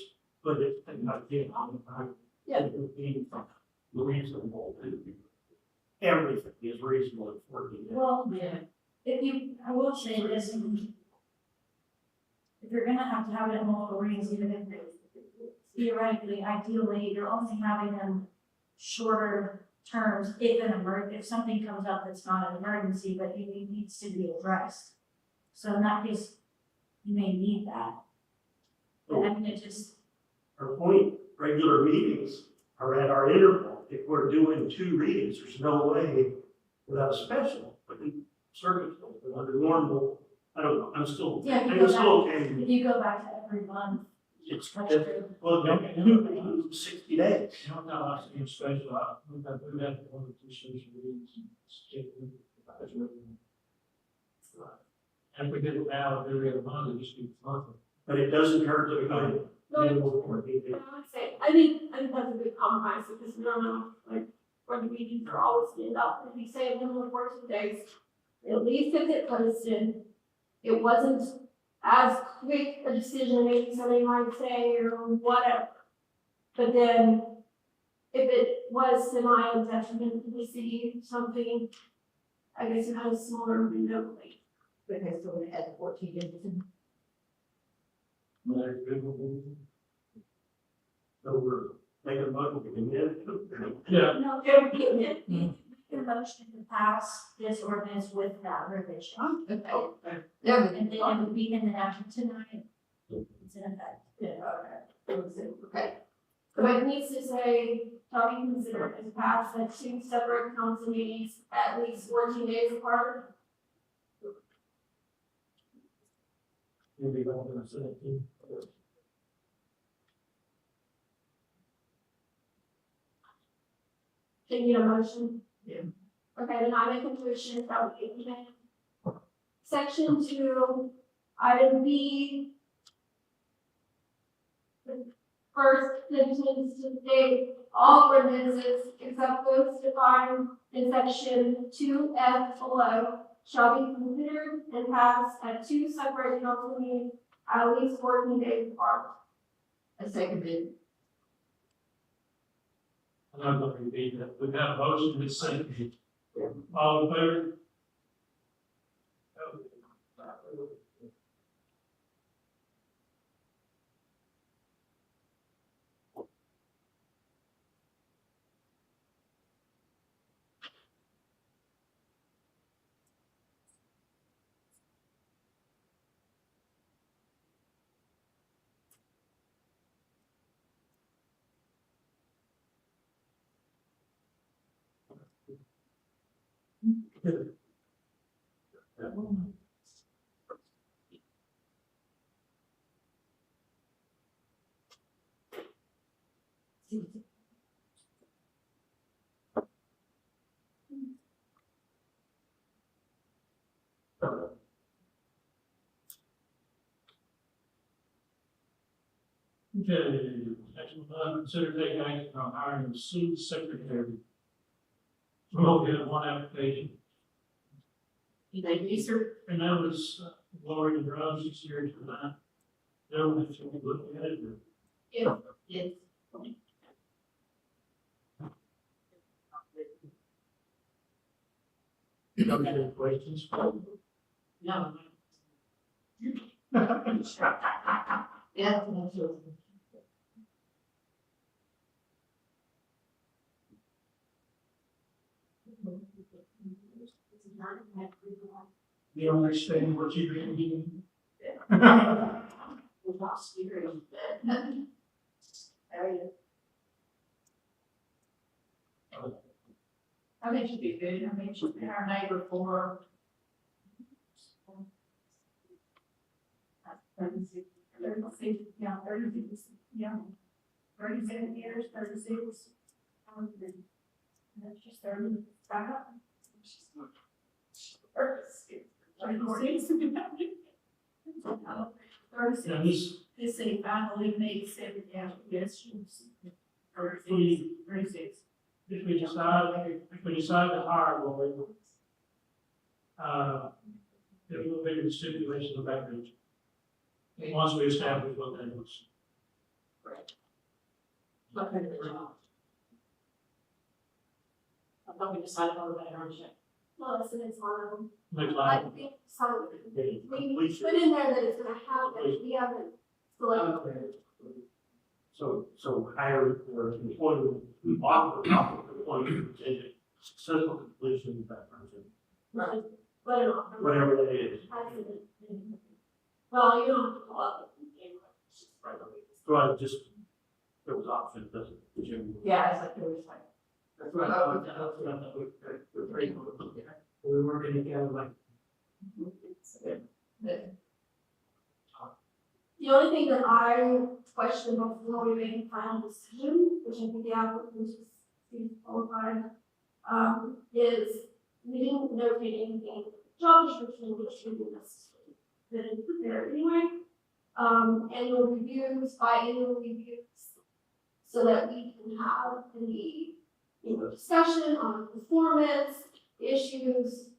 but it's not getting on the time. Yeah. It would be reasonable. Everything is reasonable in 14 days. Well, I will say this, if you're gonna have to have it in multiple readings, even if theoretically, ideally, you're only having them shorter terms if something comes up that's not an emergency, but it needs to be addressed. So in that case, you may need that. But I mean, it just, Our point, regular meetings are at our interval. If we're doing 2 readings, there's no way without a special, but in circumstances, under normal, I don't know, I'm still okay. if you go back to every month, It's, that's true. well, 2 meetings, 60 days. You don't know, I see a special, we've got 1 or 2 social meetings. And if we did it now, every other month, it just be monthly. But it doesn't hurt to kind of. No, I would say, I think that's a good compromise, because we don't know, like, where the meetings are always end up. If we say a minimum of 14 days, at least if it posted, it wasn't as quick a decision, maybe somebody might say, or whatever. But then, if it was semi detriment to the city, something, I guess it had a smaller window, like, Okay, so we're gonna add 14 in. So we're making a motion to commit. Yeah, No, there would be a motion to pass this ordinance with that revision. Okay. Okay. There we And then go. it would be in the action tonight. It's in effect. Yeah, okay. so it needs to say, shall be considered as passed at 2 separate council meetings at least 14 days apart. you'll be going to the 17th. Can you get a motion? Yeah. Okay, then I make a motion that we amend section 2, item B. The first sentence to state all ordinances except those defined in section 2F below shall be considered and passed at 2 separate council meetings at least 14 days apart. I seconded. I'm not going to repeat that. We've got a motion to second. All in favor? Okay, section 11, consider taking action on hiring a city secretary. We only have one application, Thank you, sir. and that was Lori Brown, 6 years for that. Gentlemen, should we look at it? Or- Yes. Any questions? No. Yeah. no, sure. You understand what you're doing? I think she'd be good. I mean, she's been our neighbor for 36, yeah, 36, yeah. 37 years, 36. And then she's 30, back up. 36. 36. Now, This city finally made 7 applications. 36. if we decide to hire Lori, it will be the stipulation of that region. Once we establish what that is. What kind of a job? I thought we decided on the background check. Well, it's on, Next I line. think so, we put in there that it's gonna happen, we haven't selected. So hire or employee, offer employee contingent, successful completion of background check, Right. But it don't. whatever that is. Well, you don't have to call up. So I just, there was option, doesn't, whichever. Yeah, it's like, it was like. That's what I thought. That's what I thought. We're pretty close. We were gonna get like. The only thing that I questioned before we made a final decision, which I think the applicant is qualified, is we didn't notate anything, in the job description, which we didn't necessarily fit in there anyway. Annual reviews, biannual reviews, so that we can have the, discussion on performance, issues.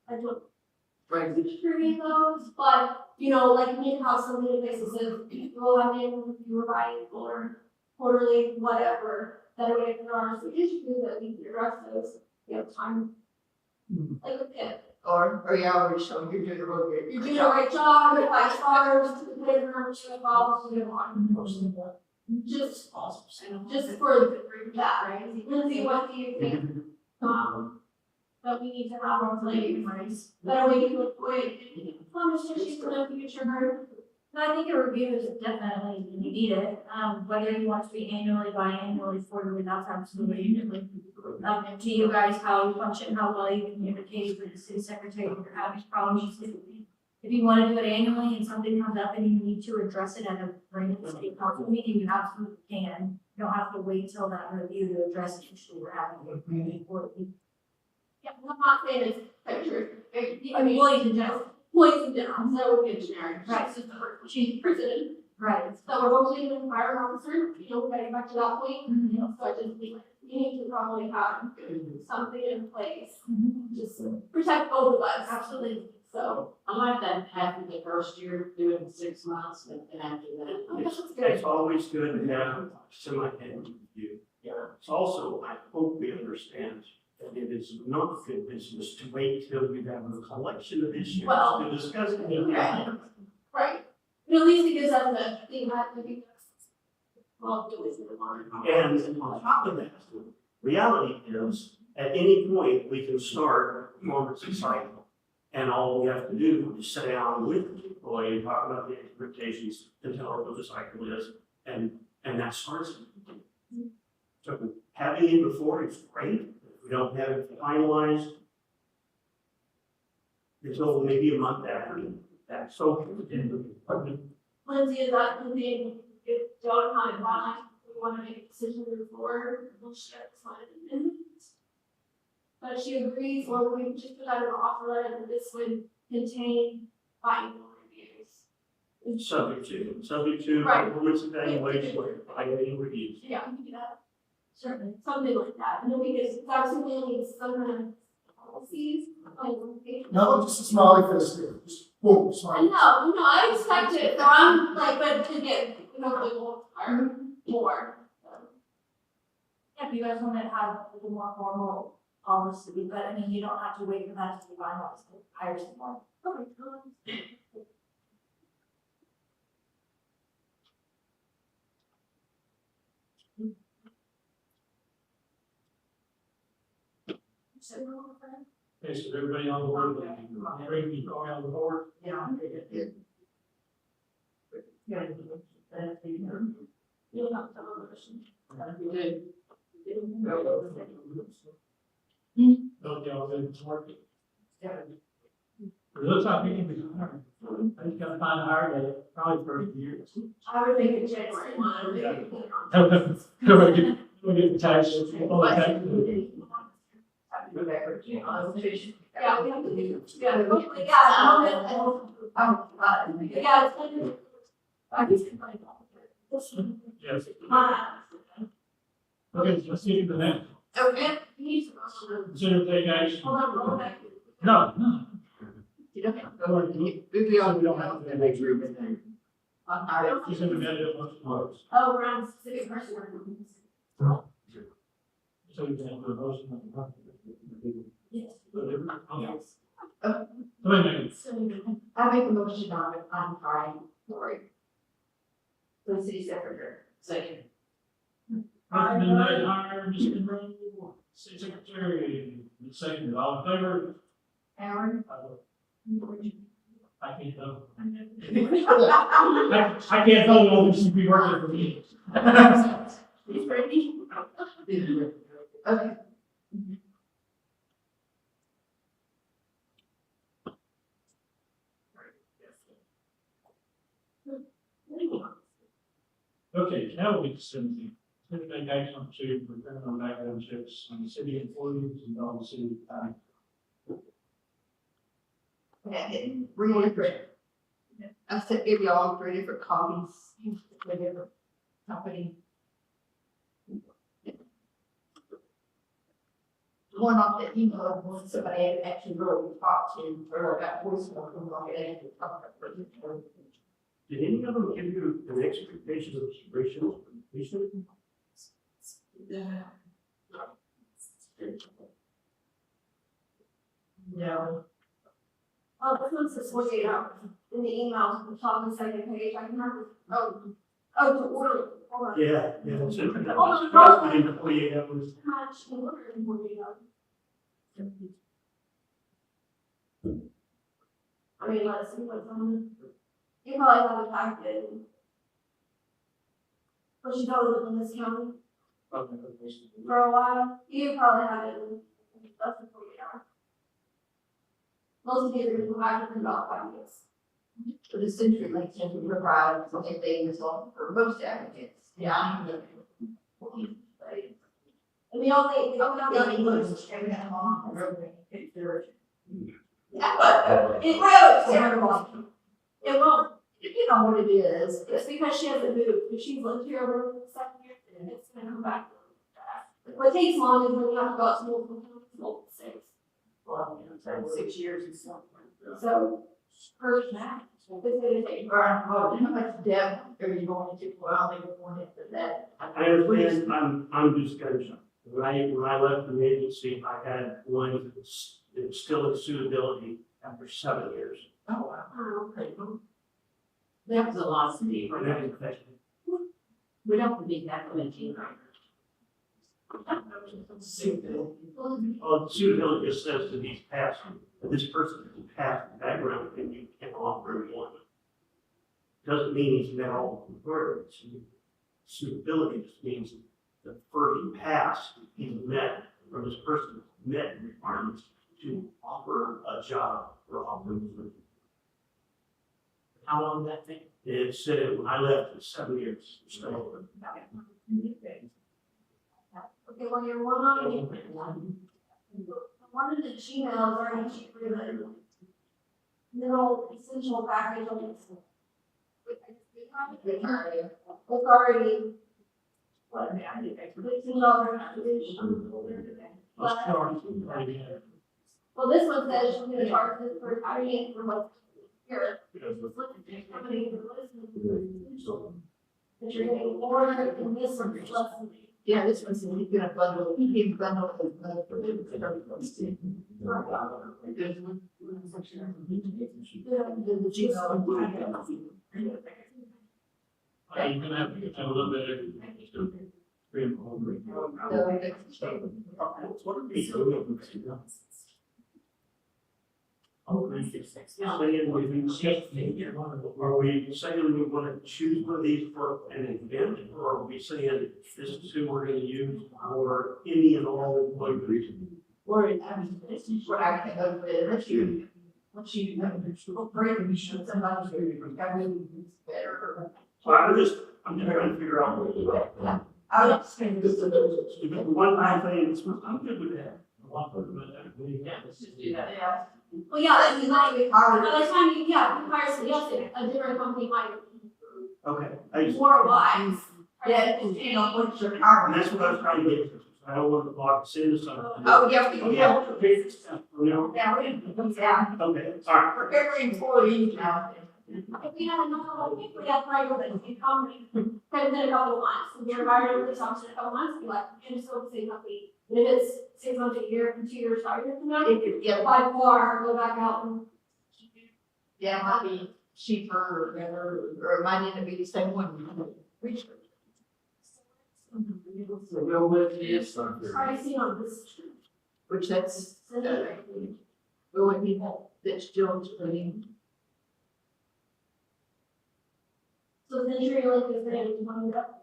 I don't, Right. Distribute those, but, you know, like, we have something in place that says, we'll have annual review right, or quarterly, whatever, that way if there are some issues that we can address those, you have time. Like with it, Or yeah, already showing you're doing a really good. you're doing a great job, with 5 stars, whatever, two involved, you know, just for that, right? Lindsay, what do you think, that we need to have on place? That way we can avoid plumbing issues in the future. But I think a review is definitely, you need it, whether you want to be annually, biannually, quarterly, that's absolutely. To you guys, how you function, how well you communicate with the city secretary, if you're having problems. If you wanna do it annually and something comes up and you need to address it at a regular city council meeting, you absolutely can. You don't have to wait till that review to address the issue we're having. Yeah, I'm not saying it's pictures, I mean, Employees in general. employees in general, so that would be a generic, Right. she's just the person, she's president. Right. So we're hopefully an fire officer, you know, getting back to that point, you know, so I just think you need to probably have something in place, just to protect both of us. Absolutely. So, I like that after the first year, doing 6 months, and after that. that's good. It's always good to have semi-annual review. It's also, I hope we understand that it is not good business to wait till we have a collection of issues Well, to discuss. right. Right, but at least it gives us a thing that maybe well, do is move on. And on top of that, reality is, at any point, we can start a performance cycle. And all we have to do is sit down with the employee, talk about the expectations, and tell them what the cycle is, and that starts it. So having it before is great. If we don't have it finalized until maybe a month after, that's okay. Lindsay, is that something, if Joe and I want, we wanna make a decision to move forward, we'll share this one in a minute. But if she agrees, or we can just put out an offer letter that this would contain biannual reviews. Subject to Right. performance evaluation, annual reviews. Yeah, we can do that, Certainly. something like that, and then we could, that's something we need some kind of policies, like. No, just a smiley face there, just boom, I smiley. know, no, I expect it, so I'm like, but again, we hopefully will hire more. Yeah, if you guys want to have a little more formal policy, but I mean, you don't have to wait for that to be finalized, hire someone. Okay. Okay, so everybody on board, ready to go on the board? Yeah. You'll have to have a motion. Okay, I'll do this work. It looks like we can be hired. I just gotta find a hire date, probably first year. I would think in January one. We'll get the tax, all the tax. Yeah, we have to do, yeah, hopefully, yeah, I yeah, it's kind of. I just. Yes. Uh, Okay, let's see the next. okay, you need to motion. Consider take action. Hold on, roll back. No. You don't have to go and we all don't have to make room in there. On our. Consider the motion closed. Oh, we're on specific person. So you can have a motion on the. Yes. Okay. Yes. So anyway, So, I make a motion on Friday, Lori. The city secretary. Second. motion been made, hire Mr. Monroe, city secretary, second, all in favor? Aaron? I can't vote. I can't vote on this, you'd be working for me. he's ready. Okay. Okay, now we can take action to prepare on background checks on the city employees and all the city. And really different. I said, give you all 3 different copies, for different company. one off the email, was somebody had actually really talked to, or got voicemail from, like, they had to talk about it. Did any of them give you an expectation of ratio of completion? No. Oh, this one says 48 hours in the email, the top of the second page, I can have it. Oh, to order, hold on. Yeah, yeah. So, Oh, probably in the 48 hours. How much to order in 48 hours? I mean, let's see what's on it. You probably have it back in. But she's always in this county for a while. You probably have it in less than 48 hours. Most of these are going to go back in about 5 years. But the Century Link Center provides anything that's on for most applicants. Yeah, I know. And the only yeah, but it will, terrible. It won't, You know what it is. it's because she hasn't moved, if she's lived here over the 7 years, and it's gonna come back. What takes long is when you have to go out to multiple states. Well, 6 years and something. So, her snap, it's gonna take. Well, how much depth are you going to? Well, they were going into that. I understand, I'm just kind of shocked. When I left the agency, I had one that was still in suitability after 7 years. Oh, wow. Okay. That was a lot of people. And that was effective. We don't need that many. Well, suitability just says that he's passed, that this person has passed the background and you can offer employment. Doesn't mean he's met all the requirements. Suitability just means that for he passed, he's met, or this person met requirements to offer a job or offer employment. How long did that take? It said, when I left, it was 7 years. So, Okay, well, you're one of the Gmails are actually for the middle essential package on it. It's already, what, $15 activation. let's start. Well, this one says she's gonna charge this for 3 for what's here. Somebody who listens. But you're getting more, and this one is less than. Yeah, this one's, he's gonna bundle, he can bundle with, for the. The Gmail. You're gonna have to get a little bit of, just to free and home. What are we doing? Are we saying we want to choose one of these for an event, or are we saying this is who we're going to use for any and all employees? Or, I mean, this is what I can go with, unless you, once you, break, you should somebody who, I mean, better. I'm just trying to figure out what. I don't think this is. If it's one time thing, I'm good with that. Yeah, let's just do that. Yeah. Well, yeah, that's It's not, not even hard. by the time you hire somebody else, a different company might Okay, be more wise. Yeah, you know, what's your and power? that's what I was trying to get to. I don't want to block us into something. Oh, yeah, we, yeah. Okay, you know, Yeah, okay, all right. for every employee now. If we have another one, we have probably with a company, kind of in a couple of months, and you're hiring over this option in a couple of months, be like, you're still the same company. And if it's 6 months, a year, 2 years, 5 years from now, It could get, by far, go back out and. yeah, it might be cheaper or better, or it might end up being the same one. So go with this. Already seen on this. Which that's, really people that still doing. So the Century Link is ready to one up.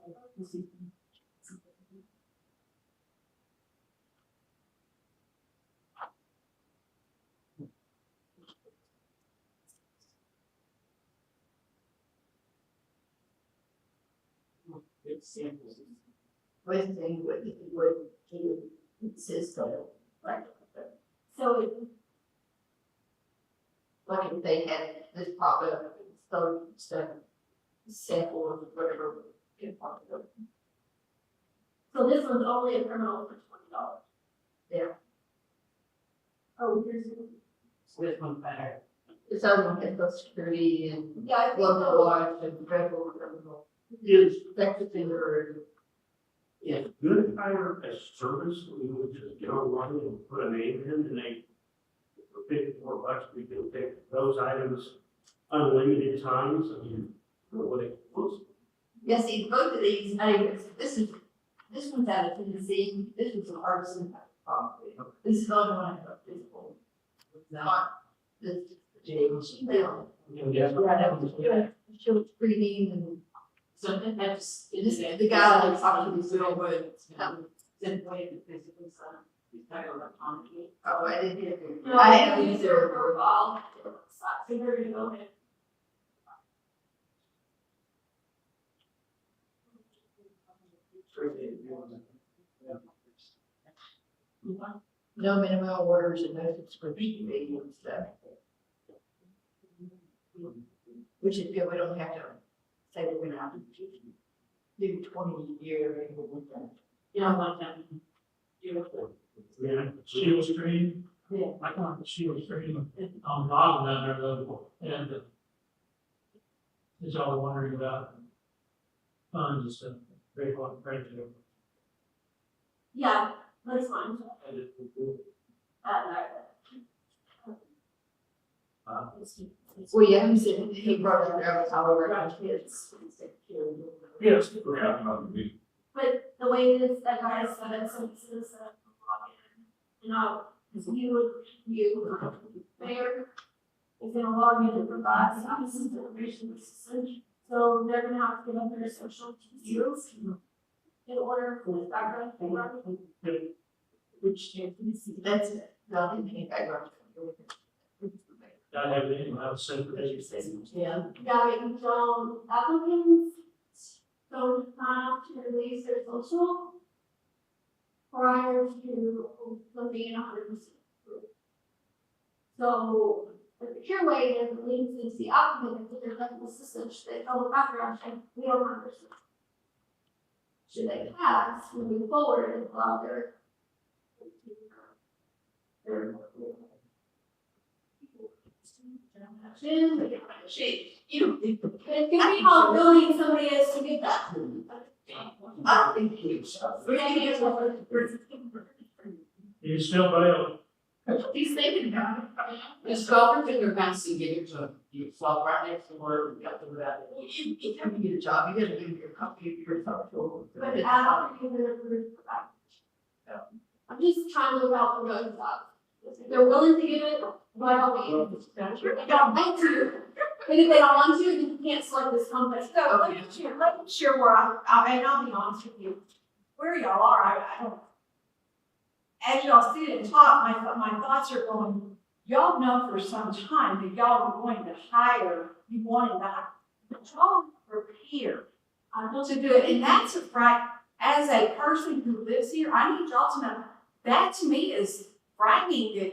With the, it says so, right? So it, Like if they had this pop up, so, sample or whatever. Get pop up. so this one's only a criminal for $20. Yeah. Oh, here's. This one better. This other one has Social Security and Yeah, I think global so. watch and federal criminal. Is Sex offender. Is Good Hire a service, we would just get online and put a name in and they, for $54, we can pick those items unlimited times, I mean, what it was. Yeah, see, both of these, this one's out of Tennessee, this was a artisan property. This is the only one I have physical. Not this, she bill. Yeah. She was screening and So that's, this, the guy that talked to this bill would, then way to physically sign, you start electronically. oh, I didn't hear. No, I I had to use use their their. profile. So we're gonna go ahead. No minimum orders and no subscription fee and stuff. Which is good, we don't have to say we're gonna do 20-year. Yeah, like that. Yeah. Shield screen. Yeah. I got the shield screen on the bottom down there though, and is y'all wondering about funds and stuff, very hard to pray to. Yeah, that's fine. Well, yeah, he said he brought it up, however, our kids. Yes. But the way this, that guy said it, so it's this, login, you know, mayor is gonna log in and provide some information assistance. So they're gonna have to give up their social details in order for this background to run. Which, that's it, not in any background. I have it in, I was saying, Yeah. Yeah, applicants don't have to release their social prior to them being 100% approved. So, the secure way is it means the applicant, if they're medical assistance, they follow background check, we don't understand. Should they pass, moving forward and allow their it can be how willing somebody is to get that. I don't think he's. you still bail. He's thinking about it. Just go over to your house and get your job, you flop right next to where we got the rat. You have to get a job, you gotta do your company, your social. But I don't think they're approved for that. I'm just trying to look out for both sides. If they're willing to give it, by all means. They don't want to. But if they don't want to, then you can't select this company. So let me share where and I'll be honest with you, where y'all are, I don't. As y'all sit and talk, my thoughts are going, y'all know for some time that y'all were going to hire, you wanted that, but y'all prepared to do it, and that's right. As a person who lives here, I need y'all to know, that to me is frightening that,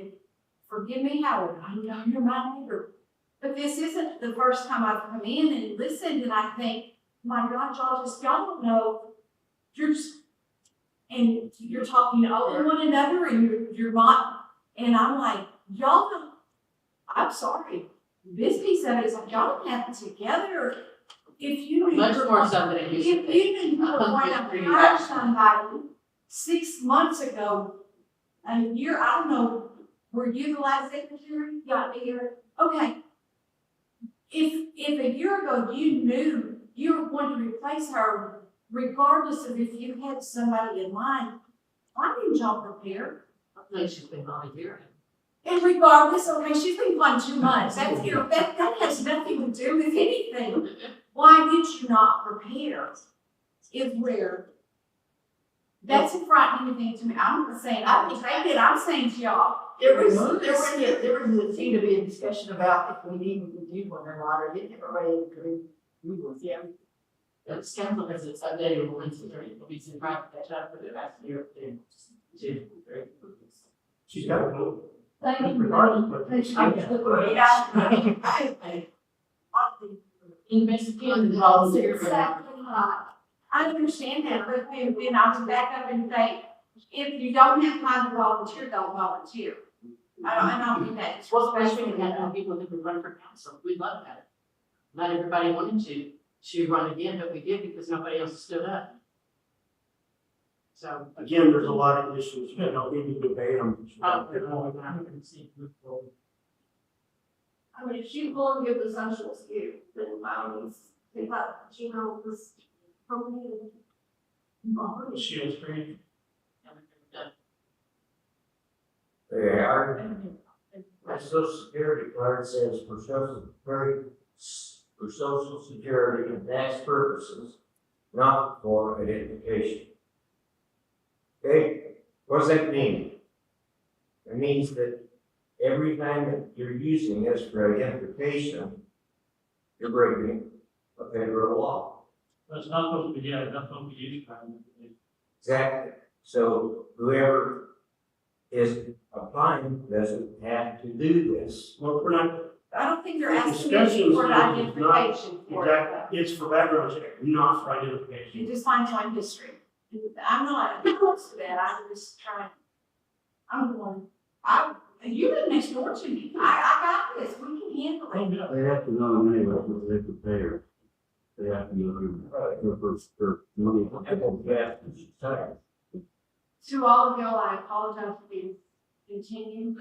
forgive me, Howard, I know you're my neighbor. But this isn't the first time I've come in and listened, and I think, my God, y'all don't know, you're just, and you're talking over one another, and you're not, and I'm like, y'all don't, I'm sorry, this piece of it is like, y'all don't have it together. If you. Much more so than it used to If be. you didn't want to hire somebody 6 months ago, a year, I don't know, were you the last secretary? Yeah, a year, okay. If a year ago you knew you were going to replace her, regardless of if you had somebody in mind, why didn't y'all prepare? I think she's been on a year. And regardless, okay, she's been gone 2 months, that's, that has nothing to do with anything. Why did you not prepare? Is where, that's a frightening thing to me, I'm not saying, I think they did, I'm saying to y'all. There seemed to be a discussion about if we needed to do one or not, or didn't everybody agree? We was, yeah. The council has its updated rules, it'll be surprised that try to put it back here. She's got to go. Thank you. Regardless, In Michigan, the laws here. Exactly right. I understand that, but then I would back up and say, if you don't have time to volunteer, don't volunteer. I don't think that. Well, especially when you have people that would run for council, we'd love that. Not everybody wanted to run again, but we did because nobody else stood up. So. Again, there's a lot of issues, we need to debate them. Oh, I mean, if she's willing to give the essentials to you, then by all means, take that, this company. Shield screen. They are. My social security card says for social security and tax purposes, not for identification. Okay, what does that mean? It means that every time that you're using this for identification, you're breaking a federal law. That's not supposed to be, yeah, that's supposed to be used by them. Exactly. So whoever is applying doesn't have to do this. Well, we're not, I don't think they're The asking discussion you for an is not- identification for it. exactly, it's for background check, not for It identification. just finds my history. I'm not opposed to that, I'm just trying, I'm the one, you live next door to me, I got this, we can handle Oh, it. yeah. They have to know anyway, what they prepare. They have to know for money. To all of y'all, I apologize for being continued.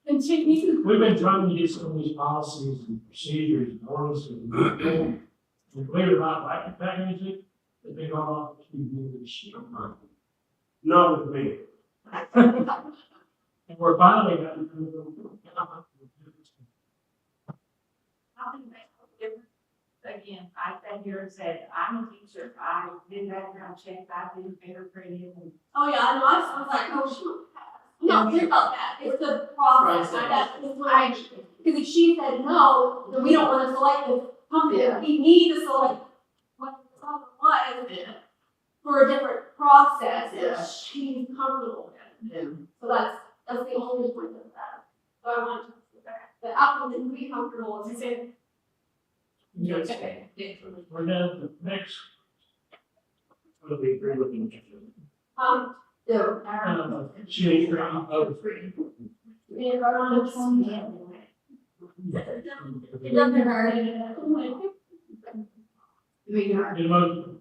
Continue. We've been trying to get some of these policies and procedures and orders and believe it or not, like the packaging, that they go off to the shit. Not with me. And we're finally getting. Again, I sat here and said, I'm a teacher, I did background checks, I did fingerprinting, and Oh, yeah, I know, I was like, oh, shoot. No, think about that, it's the process, Process. that's what I, because if she said no, then we don't wanna select this company, Yeah. we need to select what the problem was Yeah. for a different process Yeah. that she's comfortable with. Yeah. So that's the only point of that. So I want the applicant to be comfortable, as I said, Yes. We're down to next. It'll be agree with you. Yeah. Shield screen. we are on this one. It doesn't hurt. Get a motion.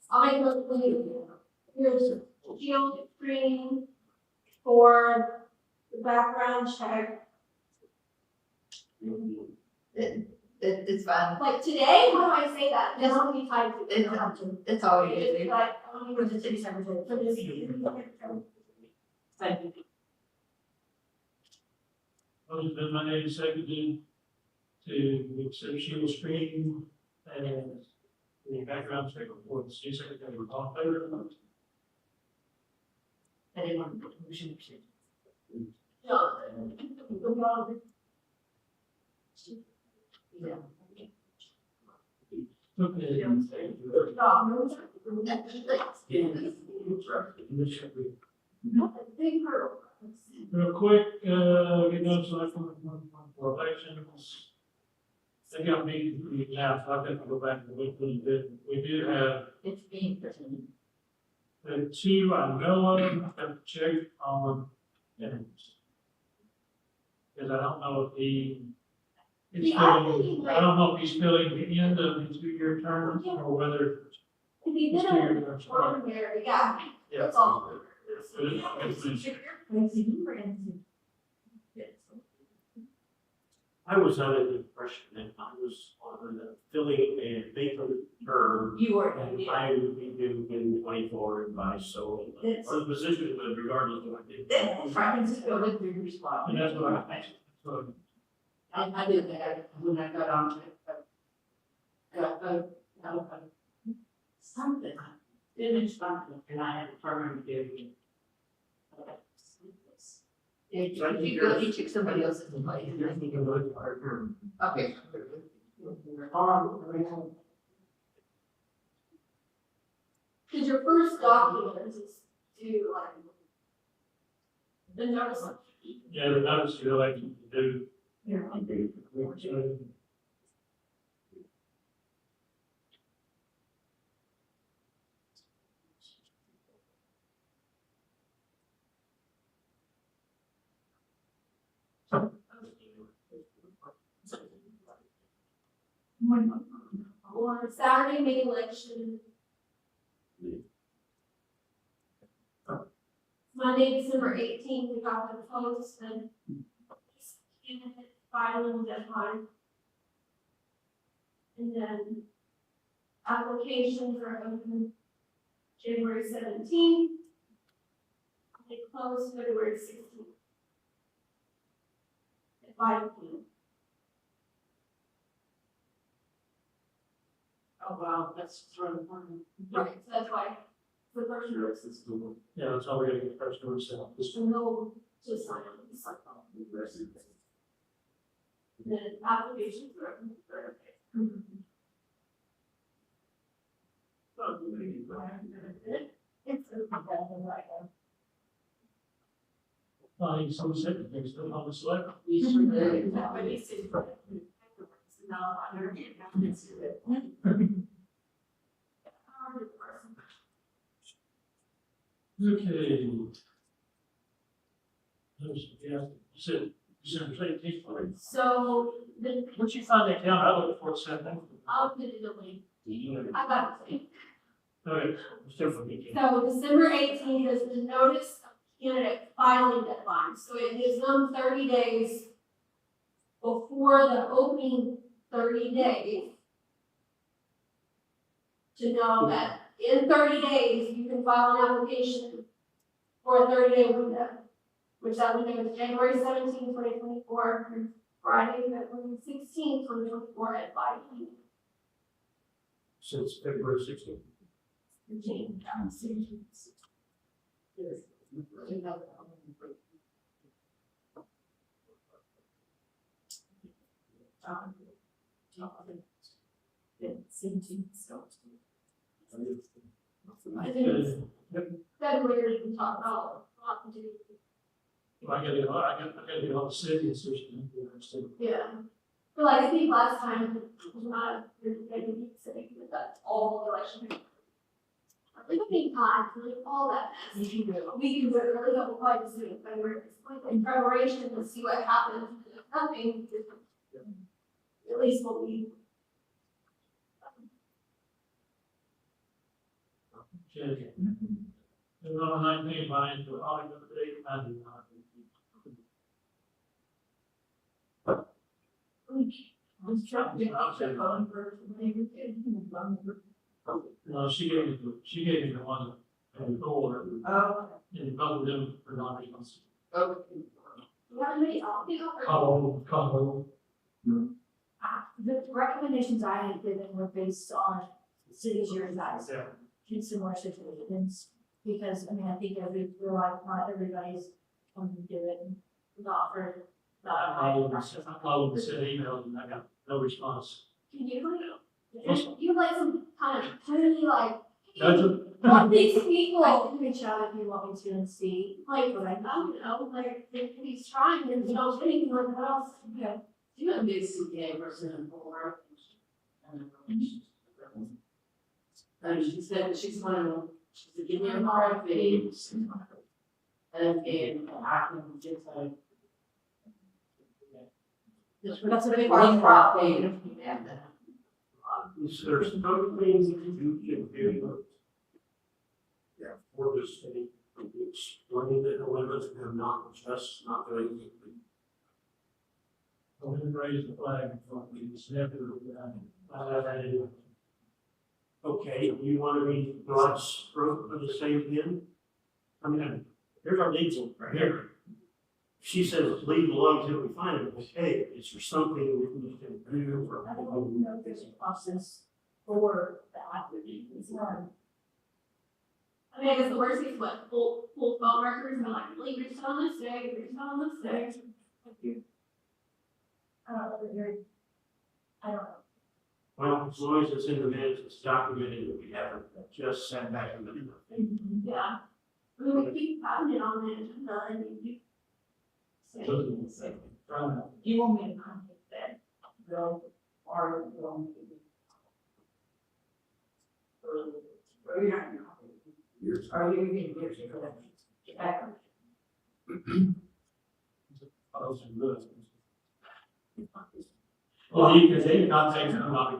I'll make a here's shield screening for the background check. It's fine. Like today, how do I say that? It doesn't be tied to. It's all you It's do. like, only for the city secretary, for this. Thank you. Motion been made and seconded to accept shield screen and the background check for the city secretary. All in favor? I didn't want to put the motion. Yeah. Okay. Big hurdle. Real quick, get notes on for elections. They got me now, so I've got to go back and look a little bit. We do have It's being presented. the two I know of, I have to check on. Because I don't know if he. It's Yeah, I filling, think he I don't know if he's filling the end of the two-year term or whether. If he did It's 2 years, it, sorry. one year, yeah, Yeah. that's all. I was under the impression that I was on the filling a vacant term. You were. And I would be due in 24 and by so, or the position was regardless of what I did. Francisco lived through your spot. And that's what I, so, I did that when I got on it, but got something, Finished something, and I had a permanent duty. you took somebody else's place. I think it was hard. Okay. Cause your first document is to like. The notice. yeah, the notice you're elected to do. Or Saturday, May election. Monday, December 18th, we got the post and candidate filing deadline. And then applications are open January 17th. They close February 16th. At 5 p.m. Oh, wow, that's really important. Right, so that's why the first notice Yeah, that's how we gotta get first notice out. This to know to sign on the site. Then applications are open for some second things, don't have a select. You should do. But it's just- No, I don't get it. Okay. Yeah, you said December 18th, right? So then Once you find that down, I look for it Saturday. I'll put it in the link. I got it. Okay, it's different. So December 18th is the notice of candidate filing deadline, so it gives them 30 days before the opening 30 days to know that in 30 days, you can file an application for a 30-day window, which that window is January 17th, 2024, through Friday, February 16th, 2024 at 5 p.m. Since February 16th. I think it's February, we talk about what to do. I gotta get all the city and system. Yeah. But like, I think last time, it was not a very unique city, but that's all the election. Like, I think time, like, all that mess. We can do it really double quite as soon, but we're in preparation to see what happens, if nothing, at least what we. Okay. And on the 19th, I am to all of the date and no, she gave me the one and four. And both of them are not responsible. What many, Call. The recommendations I had given were based on cities your size, Yeah. in similar situations. Because, I mean, I think not everybody's going to do it, not for, I called and sent emails and I got no response. can you like some kind of totally like, That's hey, what these people, I can reach out if you want me to and see. like, I don't know, like, if he's trying and you don't get anything, like, what else? Okay. You have big CPA person in Florida. And she said that she's one of them, she said, give me a RFP. And I can just like. That's a big One part. RFP. There's some things that you can do. Yeah, for this city, explaining that the limits have not just not doing anything. I didn't raise the flag in front of me. It's never. Okay, you want to be broad stroke for the same thing? I mean, here's our lead right here. She says, leave it alone until we find it. Okay, is there something that we can do? I don't know if there's a process for that. It's not. I mean, I guess the worst thing is what, full phone records, and like, leave your son on this day, your son on this day. I don't know, I don't know. Well, as long as it's in the minutes, it's documented that we haven't just sat back and done nothing. Yeah. I mean, we keep having it on the agenda, I mean, you. You want me to contact that? No, or you want me to? Or you're not gonna contact? Are you gonna get it for that? those are good. Well, you can take contact somebody.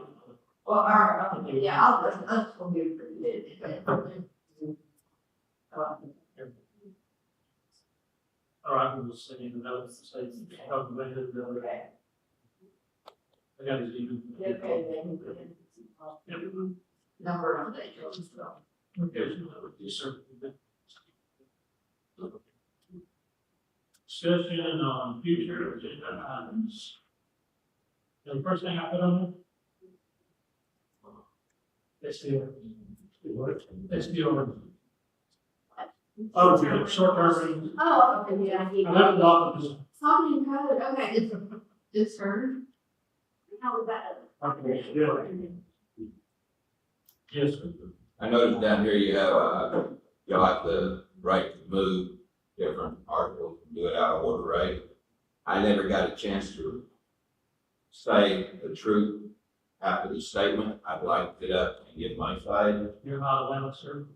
Well, yeah, us will be pretty good. All right, I'm just saying the notes, say, talk about it, Okay. I got his email. Okay, then, number of days, so. Okay, yes, sir. Discussion on future agenda items. The first thing I put on there? SDR. SDR. Oh, short term rentals. Oh, okay, yeah. I left it off of this. Something in code, okay. It's heard. How was that? Okay, yeah. Yes, sir. I noticed down here you have, you'll have the right to move different articles and do it out of order, right? I never got a chance to say the truth after the statement. I'd like to get up and give my side. You're not allowed, sir.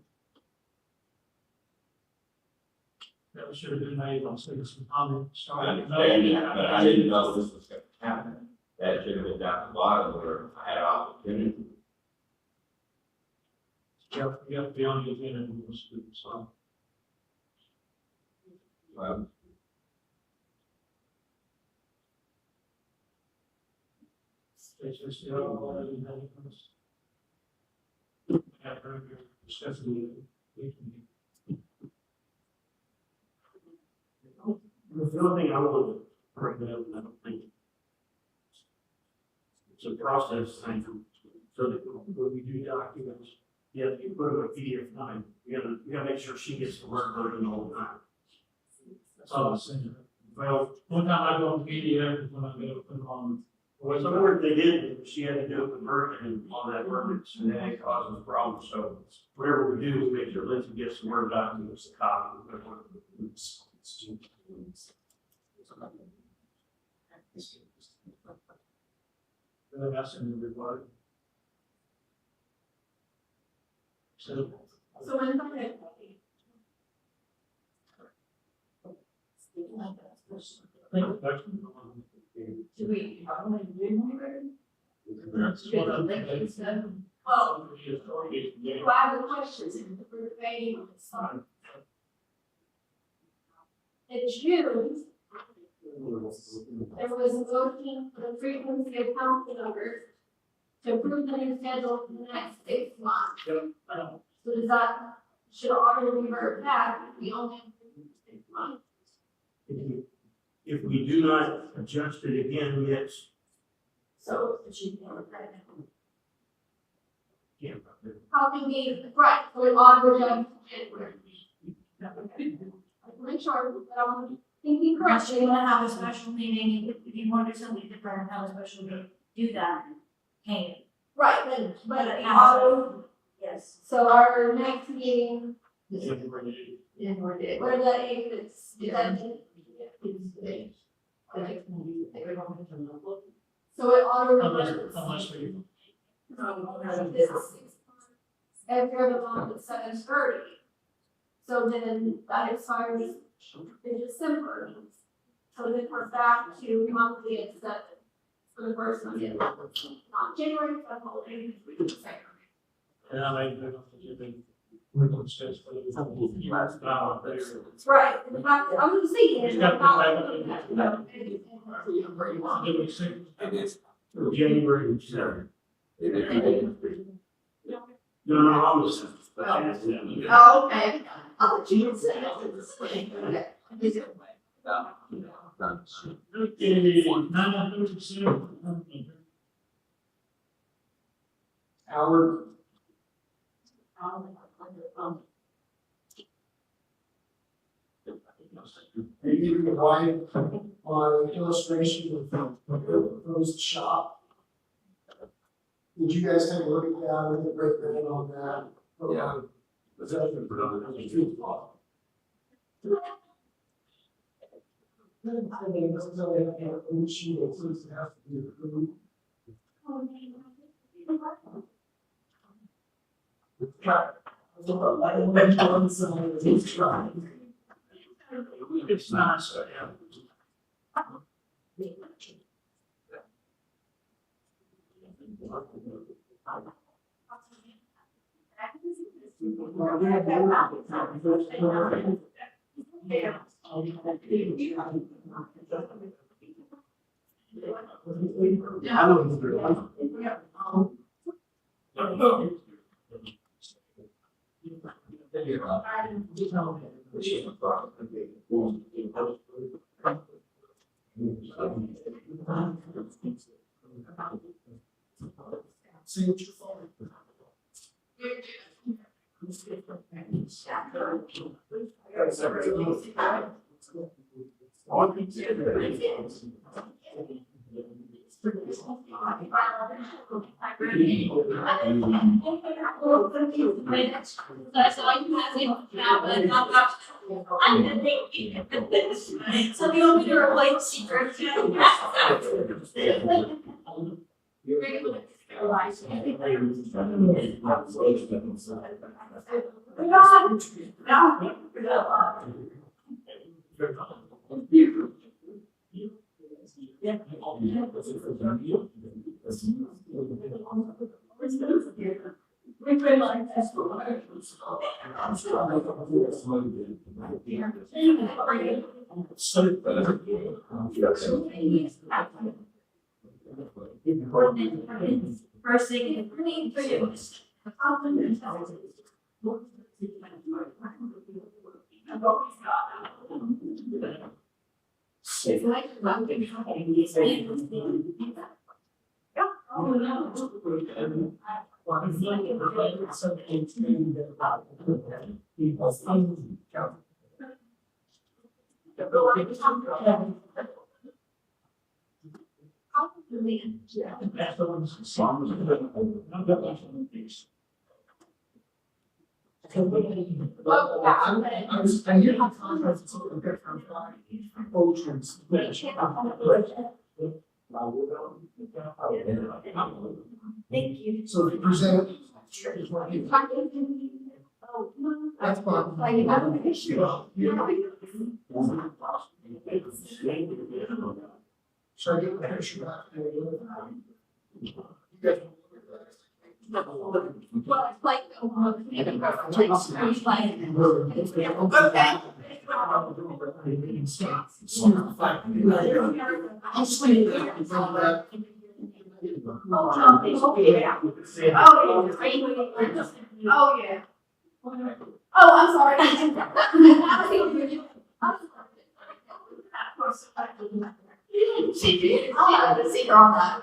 That should have been made on citizen comment. I Sorry. understand that, but I didn't know this was gonna happen. That should have been down the bottom where I had an opportunity. You have to be on the agenda and we'll speak, so. It's just, you know, have heard your discussion. The other thing I want to bring up, I don't think it's a process thing, so that when we do documents, yeah, you put them in a PDF file, you gotta make sure she gets the word version all the time. That's all I'm saying. Well, One time I go on PDF is when I go put them on. some work they did, she had to do a conversion on that verbiage, and then it causes problems, so whatever we do is make sure Lindsay gets the word documents, a copy. Really asking everybody. So. So when something. Do we, I don't want to do more? Oh, do I have the questions for debating on this side? In June, there was a motion for the frequency of council members to approve the new schedule for the next 6 months. So does that, should order revert back, we only approve 6 months? If we do not adjust it again, yes. So it should be right now. Yeah. How can we, right, so it auto adjust January? Make sure that I'm thinking Correct, correctly. you wanna have a special meeting, if you wanna do something different, have a special meeting, do that, can. Right, but it auto, Yes. so our next meeting, Yeah, we're dead. where the eighth is, so it auto reverts. Unless we. Every other month at 7:30. So then that expires in December. So then we're back to monthly at 7 for the first month. Not January, but holiday. And I made the, legal steps for the last hour there. That's right. In fact, I was thinking. It's got to be It is. January 7th. No, I was. Oh, okay. I'll let you say that. Okay, 9:37. Howard, are you giving the wife on illustration of the proposed shop? Did you guys take a look at that, and break down on that? Yeah. Possession for other. I think this is only a sheet that says it has to be approved. It's nice, yeah. See what you're for. That's all you have to have, but I'm gonna think. So you want me to replace secret? First thing, clean for you. It's like I'm getting I hear how contracts are so different from oceans. Thank you. So if you present. That's fine. Like, you have an issue. Should I get the picture back? You guys. Well, it's like, I'm sleeping. Oh, yeah. Oh, I'm sorry. She did. I'll have to see her on that.